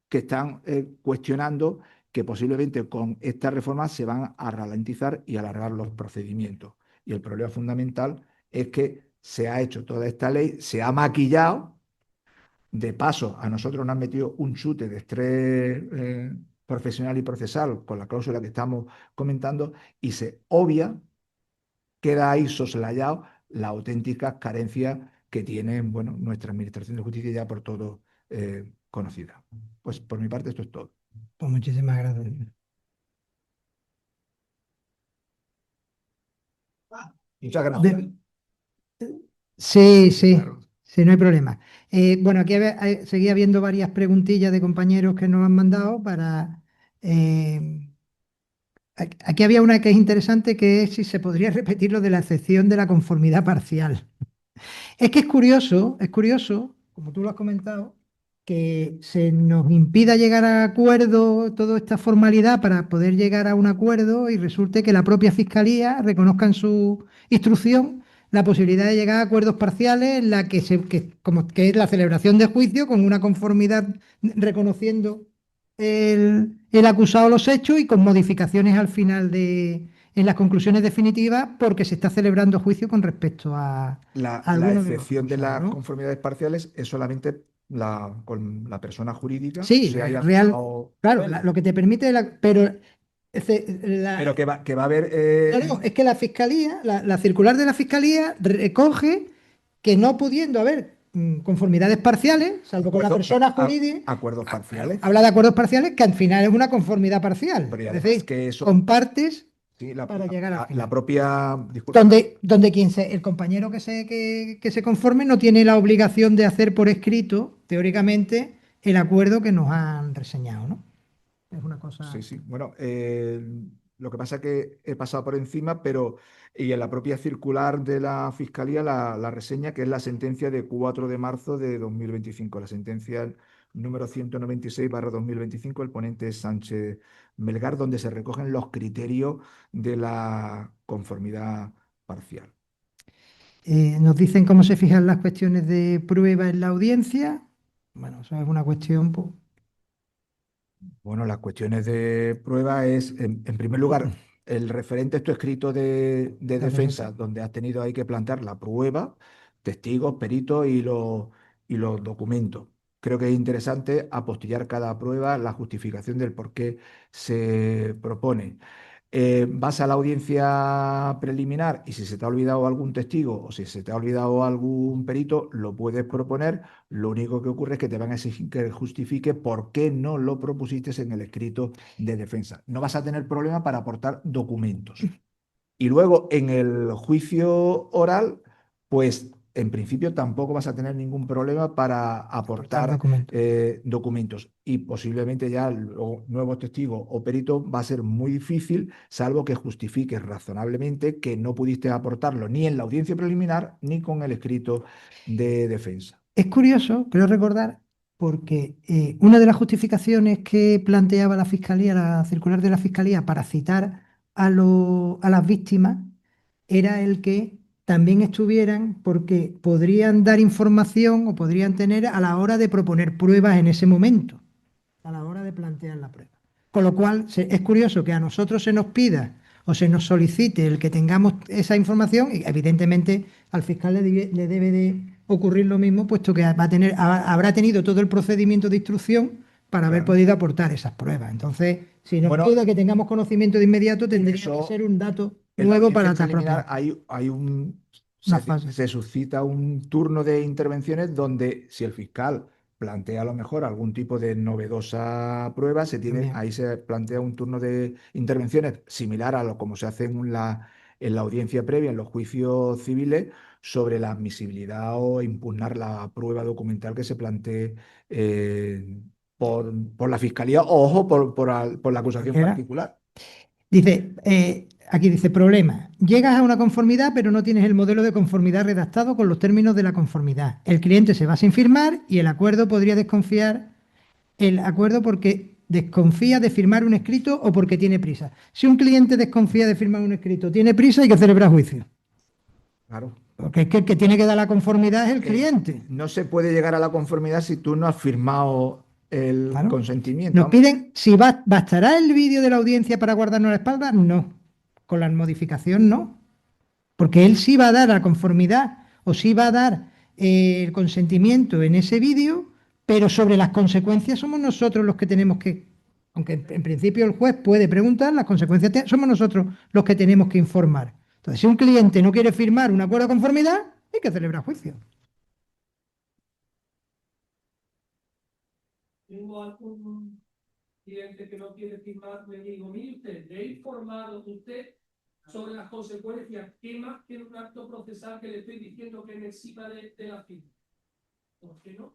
que están cuestionando que posiblemente con esta reforma se van a ralentizar y alargar los procedimientos. Y el problema fundamental es que se ha hecho toda esta ley, se ha maquillado. De paso, a nosotros nos han metido un chute de estrés profesional y procesal con la cláusula que estamos comentando y se obvia, queda ahí soslayado la auténtica carencia que tiene, bueno, nuestra Administración de Justicia ya por todo conocida. Pues por mi parte esto es todo. Pues muchísimas gracias. Muchas gracias. Sí, sí, Claro. sí, no hay problema. Bueno, aquí seguía habiendo varias preguntillas de compañeros que nos han mandado para... aquí había una que es interesante, que es si se podría repetir lo de la excepción de la conformidad parcial. Es que es curioso, como tú lo has comentado, que se nos impida llegar a acuerdo, toda esta formalidad para poder llegar a un acuerdo y resulte que la propia Fiscalía reconozca en su instrucción la posibilidad de llegar a acuerdos parciales en la que es la celebración de juicio con una conformidad reconociendo el acusado los hechos y con modificaciones al final en las conclusiones definitivas porque se está celebrando juicio con respecto a La algunos de los excepción de acusados, las ¿no? conformidades parciales es solamente con la persona jurídica, Sí, se haya real, acusado claro, él. lo que te permite, pero Pero que va a haber no, es que la Fiscalía, la circular de la Fiscalía recoge que no pudiendo haber conformidades parciales, salvo con la persona jurídica, acuerdos parciales. habla de acuerdos parciales que al final es una conformidad parcial. Pero y Es además decir, que eso, compartes sí, para llegar al la final. propia, disculpa, Donde el compañero que se conforme no tiene la obligación de hacer por escrito, teóricamente, el acuerdo que nos han reseñado, ¿no? Es una cosa. sí, sí. Bueno, lo que pasa es que he pasado por encima, pero y en la propia circular de la Fiscalía la reseña, que es la sentencia de 4 de marzo de 2025, la sentencia número 196/2025, el ponente es Sánchez Melgar, donde se recogen los criterios de la conformidad parcial. Nos dicen cómo se fijan las cuestiones de prueba en la audiencia. Bueno, eso es una cuestión, pues, Bueno, las cuestiones de prueba es, en primer lugar, el referente esto escrito de defensa, donde has tenido ahí que plantear la prueba, testigos, peritos y los documentos. Creo que es interesante apostillar cada prueba, la justificación del por qué se propone. Vas a la audiencia preliminar y si se te ha olvidado algún testigo o si se te ha olvidado algún perito, lo puedes proponer. Lo único que ocurre es que te van a exigir que justifique por qué no lo propusiste en el escrito de defensa. No vas a tener problema para aportar documentos. Y luego en el juicio oral, pues en principio tampoco vas a tener ningún problema para aportar documentos. Y posiblemente ya los nuevos testigos o peritos va a ser muy difícil, salvo que justifiques razonablemente que no pudiste aportarlo ni en la audiencia preliminar ni con el escrito de defensa. Es curioso, creo recordar, porque una de las justificaciones que planteaba la Fiscalía, la circular de la Fiscalía, para citar a las víctimas, era el que también estuvieran, porque podrían dar información o podrían tener a la hora de proponer pruebas en ese momento, a la hora de plantear la prueba. Con lo cual, es curioso que a nosotros se nos pida o se nos solicite el que tengamos esa información y evidentemente al fiscal le debe de ocurrir lo mismo, puesto que habrá tenido todo el procedimiento de instrucción para haber podido aportar esas pruebas. Entonces, si nos pide que tengamos conocimiento de inmediato, tendría que ser un dato nuevo para esta propia. Se suscita un turno de intervenciones donde si el fiscal plantea a lo mejor algún tipo de novedosa prueba, ahí se plantea un turno de intervenciones similar a lo como se hace en la audiencia previa, en los juicios civiles, sobre la admisibilidad o impugnar la prueba documental que se plantee por la fiscalía o, ojo, por la acusación particular. Dice, aquí dice, problema. Llegas a una conformidad, pero no tienes el modelo de conformidad redactado con los términos de la conformidad. El cliente se va sin firmar y el acuerdo podría desconfiar el acuerdo porque desconfía de firmar un escrito o porque tiene prisa. Si un cliente desconfía de firmar un escrito, tiene prisa, hay que celebrar juicio. Claro. Porque es que el que tiene que dar la conformidad es el cliente. No se puede llegar a la conformidad si tú no has firmado el consentimiento. Nos piden, si ¿bastará el vídeo de la audiencia para guardarnos la espalda? No. Con la modificación no. Porque él sí va a dar la conformidad o sí va a dar el consentimiento en ese vídeo, pero sobre las consecuencias somos nosotros los que tenemos que, aunque en principio el juez puede preguntar, las consecuencias somos nosotros los que tenemos que informar. Entonces, si un cliente no quiere firmar un acuerdo de conformidad, hay que celebrar juicio. Tengo algún cliente que no quiere firmar, me digo, mire usted, le he informado a usted sobre las consecuencias, ¿qué más que un acto procesal que le estoy diciendo que necesita de la firma? ¿Por qué no?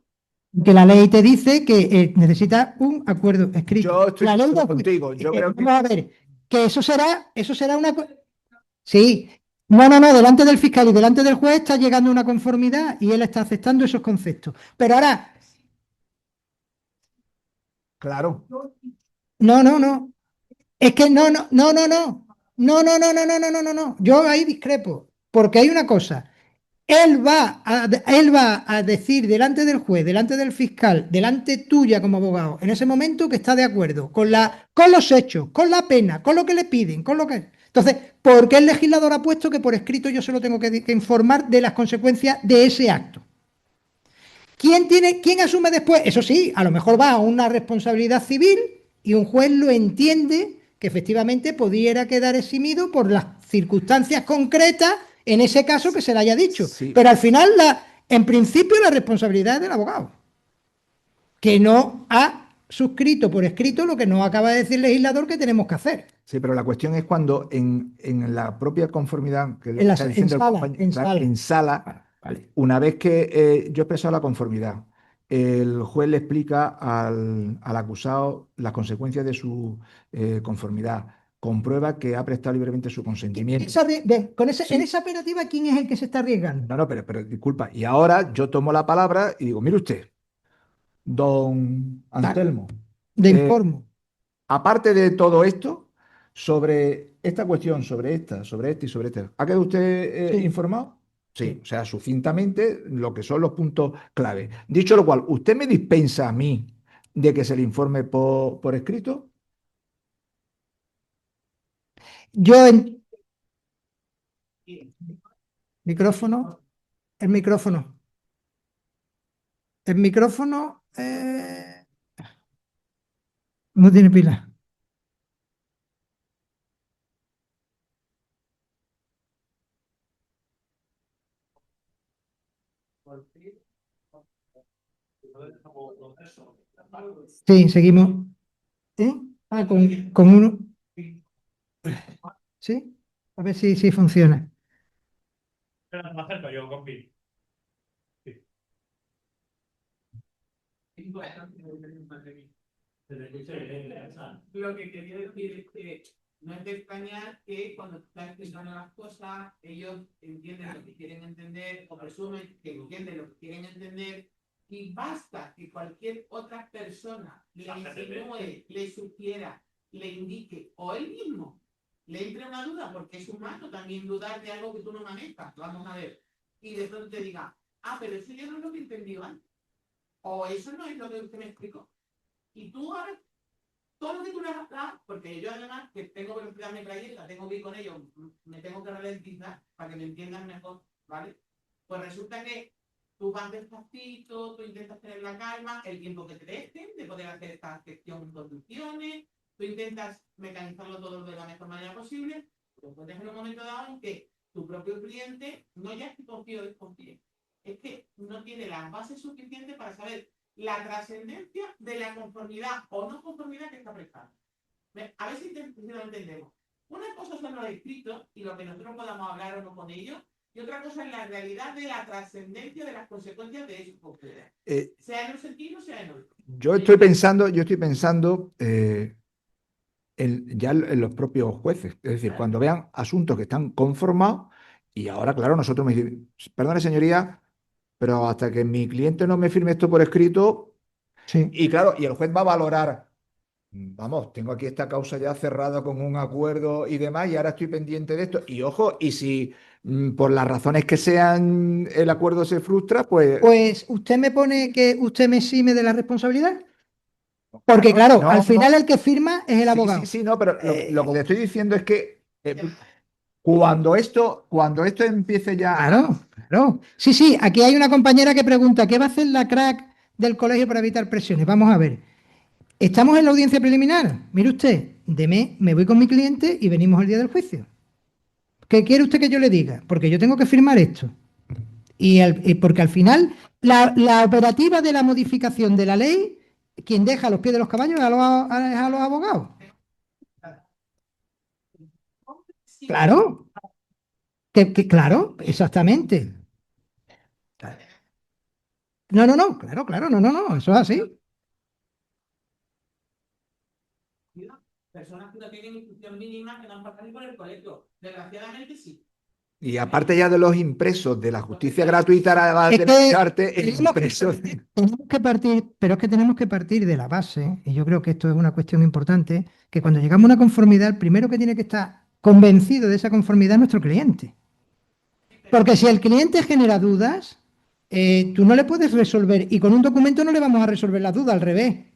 Que la ley te dice que necesita un acuerdo escrito. Yo estoy la ley contigo. Yo creo que... Vamos a ver, que eso será una... Sí, no, delante del fiscal y delante del juez está llegando a una conformidad y él está aceptando esos conceptos. Pero ahora, Claro. No, no, no. Es que no, no, no, no, no. No, no, no, no, no, no, no, no, no. Yo ahí discrepo. Porque hay una cosa. Él va a decir delante del juez, delante del fiscal, delante tuya como abogado, en ese momento que está de acuerdo con los hechos, con la pena, con lo que le piden, con lo que. Entonces, ¿por qué el legislador ha puesto que por escrito yo solo tengo que informar de las consecuencias de ese acto? ¿Quién asume después? Eso sí, a lo mejor va a una responsabilidad civil y un juez lo entiende que efectivamente pudiera quedar eximido por las circunstancias concretas en ese caso que se le haya dicho. Sí. Pero al final, en principio, la responsabilidad es del abogado, que no ha suscrito por escrito lo que nos acaba de decir el legislador que tenemos que hacer. Sí, pero la cuestión es cuando en la propia conformidad que En, la, está en diciendo el sala, compañero, en sala. en sala, Vale. una vez que yo he expresado la conformidad, el juez le explica al acusado las consecuencias de su conformidad, comprueba que ha prestado libremente su consentimiento. En esa operativa, ¿quién es el que se está arriesgando? No, no, pero disculpa. Y ahora yo tomo la palabra y digo, mire usted, don Anselmo, De informo. aparte de todo esto, sobre esta cuestión, sobre esta y sobre esta, ¿ha quedado usted Sí. informado? Sí, Sí. o sea, sucintamente lo que son los puntos clave. Dicho lo cual, ¿usted me dispensa a mí de que se le informe por escrito? Yo en micrófono, el micrófono. El micrófono no tiene pila. Sí, seguimos. ¿Eh? Ah, con uno. ¿Sí? A ver si funciona. Lo que quería decir es que no es de extrañar que cuando estás explicando las cosas, ellos entienden lo que quieren entender o presumen que entienden lo que quieren entender y basta que cualquier otra persona le insinúe, le sugiera, le indique o él mismo le entre una duda, porque es humano también dudar de algo que tú no manejas, vamos a ver, y de pronto te diga, pero eso ya no es lo que entendí antes, o eso no es lo que usted me explicó. Y tú ahora todo lo que tú le hagas, porque yo además que tengo que emplear mi playera, tengo que ir con ellos, me tengo que ralentizar para que me entiendan mejor, ¿vale? Pues resulta que tú vas despacito, tú intentas tener la calma, el tiempo que te dejen de poder hacer esta gestión en conducciones, tú intentas mecanizarlo todo de la mejor manera posible, pero puedes en un momento dado en que tu propio cliente no ya es que confíe o desconfíe, es que no tiene las bases suficientes para saber la trascendencia de la conformidad o no conformidad que está prestando. A ver si lo entendemos. Una cosa son los escritos y lo que nosotros podamos hablar o no con ellos, y otra cosa es la realidad de la trascendencia de las consecuencias de eso concreta. Sea en un sentido, sea en otro. Yo estoy pensando ya en los propios jueces, es decir, cuando vean asuntos que están conformados, y ahora, claro, nosotros me dicen, perdone señoría, pero hasta que mi cliente no me firme esto por escrito, Sí. y claro, y el juez va a valorar, vamos, tengo aquí esta causa ya cerrada con un acuerdo y demás, y ahora estoy pendiente de esto, y ojo, y si por las razones que sean el acuerdo se frustra, pues... Pues usted me pone que usted me exime de la responsabilidad. Porque claro, al final el que firma es el abogado. Sí, no, pero lo que le estoy diciendo es que cuando esto empiece ya... Claro, claro. Sí, aquí hay una compañera que pregunta, ¿qué va a hacer la crack del colegio para evitar presiones? Vamos a ver. Estamos en la audiencia preliminar. Mire usted, me voy con mi cliente y venimos el día del juicio. ¿Qué quiere usted que yo le diga? Porque yo tengo que firmar esto. Y porque al final la operativa de la modificación de la ley, quien deja a los pies de los caballos es a los abogados. Claro, claro, exactamente. No, claro, no, eso es así. Personas que no tienen instrucción mínima que no han pasado por el colegio. Desgraciadamente sí. Y aparte ya de los impresos de la justicia gratuita, ahora vas a Es tener que que echarte el tenemos impreso. tenemos que partir, pero es que tenemos que partir de la base, y yo creo que esto es una cuestión importante, que cuando llegamos a una conformidad, el primero que tiene que estar convencido de esa conformidad es nuestro cliente. Porque si el cliente genera dudas, tú no le puedes resolver, y con un documento no le vamos a resolver las dudas, al revés.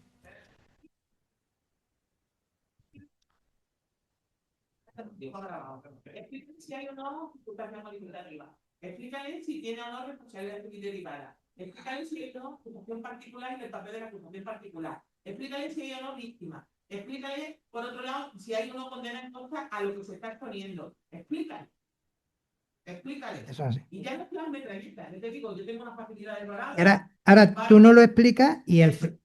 Explícale si hay o no ocupación modificativa. Explícale si tiene o no responsabilidad civil derivada. Explícale si hay o no ocupación particular y el papel de la ocupación particular. Explícale si hay o no víctima. Explícale, por otro lado, si hay o no condena en contra a lo que se está exponiendo. Explícale. Explícale. Eso es así. Y ya no es plan metralleta. Yo te digo, yo tengo una facilidad de palabra. Ahora tú no lo explicas y el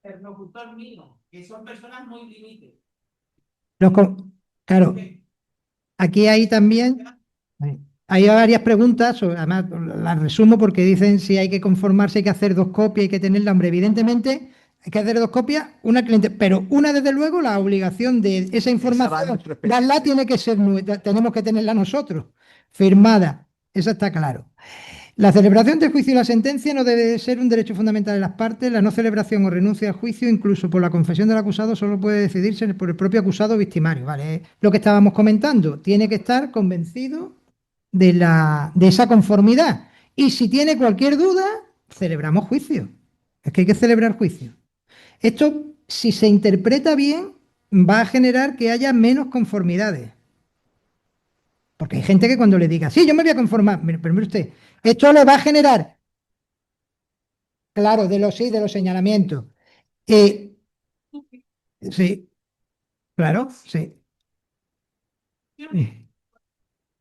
interlocutor mío, que son personas muy límites. claro, aquí hay también hay varias preguntas, además las resumo porque dicen si hay que conformarse, hay que hacer 2 copias, hay que tenerla. Hombre, evidentemente hay que hacer 2 copias, una cliente, pero una desde luego la obligación de esa Esa va a información, nuestro expediente. darla tiene que ser tenemos que tenerla nosotros, firmada, eso está claro. La celebración del juicio y la sentencia no debe ser un derecho fundamental de las partes. La no celebración o renuncia al juicio, incluso por la confesión del acusado, solo puede decidirse por el propio acusado o victimario. ¿Vale? Es lo que estábamos comentando. Tiene que estar convencido de esa conformidad. Y si tiene cualquier duda, celebramos juicio. Es que hay que celebrar juicio. Esto, si se interpreta bien, va a generar que haya menos conformidades. Porque hay gente que cuando le diga, sí, yo me voy a conformar, pero mire usted, esto le va a generar, claro, de los señalamientos. Sí, claro, sí.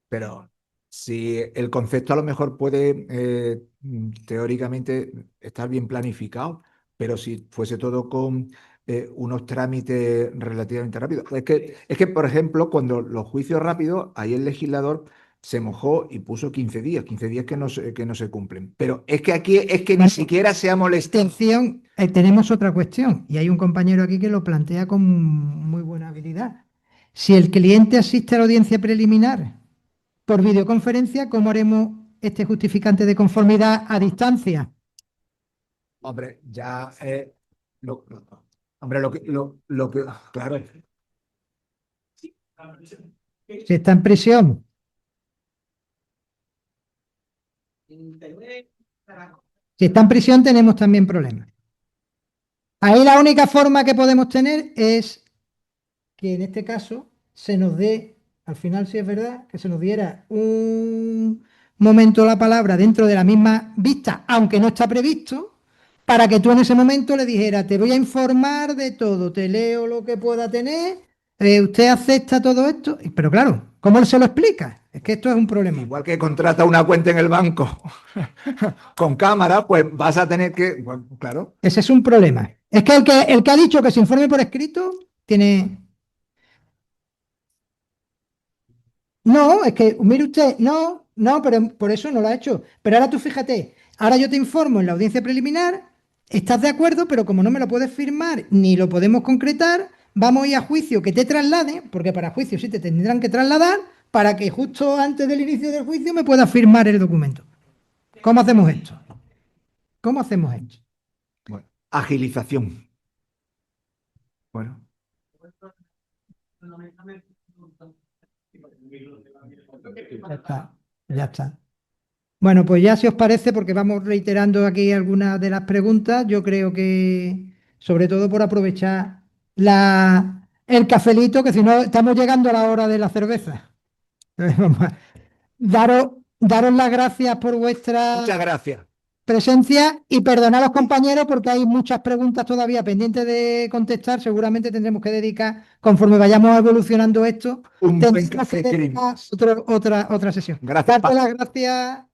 Pero si el concepto a lo mejor puede teóricamente estar bien planificado, pero si fuese todo con unos trámites relativamente rápidos. Es que, por ejemplo, cuando los juicios rápidos, ahí el legislador se mojó y puso 15 días que no se cumplen. Pero es que aquí es que ni siquiera se ha molestado. Atención, tenemos otra cuestión, y hay un compañero aquí que lo plantea con muy buena habilidad. Si el cliente asiste a la audiencia preliminar por videoconferencia, ¿cómo haremos este justificante de conformidad a distancia? Hombre, ya hombre, claro. Si está en prisión. Si está en prisión tenemos también problemas. Ahí la única forma que podemos tener es que en este caso se nos dé, al final si es verdad, que se nos diera un momento la palabra dentro de la misma vista, aunque no está previsto, para que tú en ese momento le dijeras, te voy a informar de todo, te leo lo que pueda tener, usted acepta todo esto, pero claro, ¿cómo se lo explica? Es que esto es un problema. Igual que contrata una cuenta en el banco con cámara, pues vas a tener que, bueno, claro. Ese es un problema. Es que el que ha dicho que se informe por escrito tiene... No, es que, mire usted, no, pero por eso no lo ha hecho. Pero ahora tú fíjate, ahora yo te informo en la audiencia preliminar, estás de acuerdo, pero como no me lo puedes firmar ni lo podemos concretar, vamos a ir a juicio que te traslade, porque para juicio sí te tendrán que trasladar, para que justo antes del inicio del juicio me puedas firmar el documento. ¿Cómo hacemos esto? ¿Cómo hacemos esto? Bueno, agilización. Bueno. Ya está, ya está. Bueno, pues ya si os parece, porque vamos reiterando aquí algunas de las preguntas, yo creo que, sobre todo por aprovechar el cafelito, que si no estamos llegando a la hora de la cerveza. Vamos a daros las gracias por vuestra Muchas gracias. presencia y perdonad a los compañeros porque hay muchas preguntas todavía pendientes de contestar. Seguramente tendremos que dedicar, conforme vayamos evolucionando esto, Un buen tendremos que café, dedicar otra sesión. Gracias, Darte las gracias.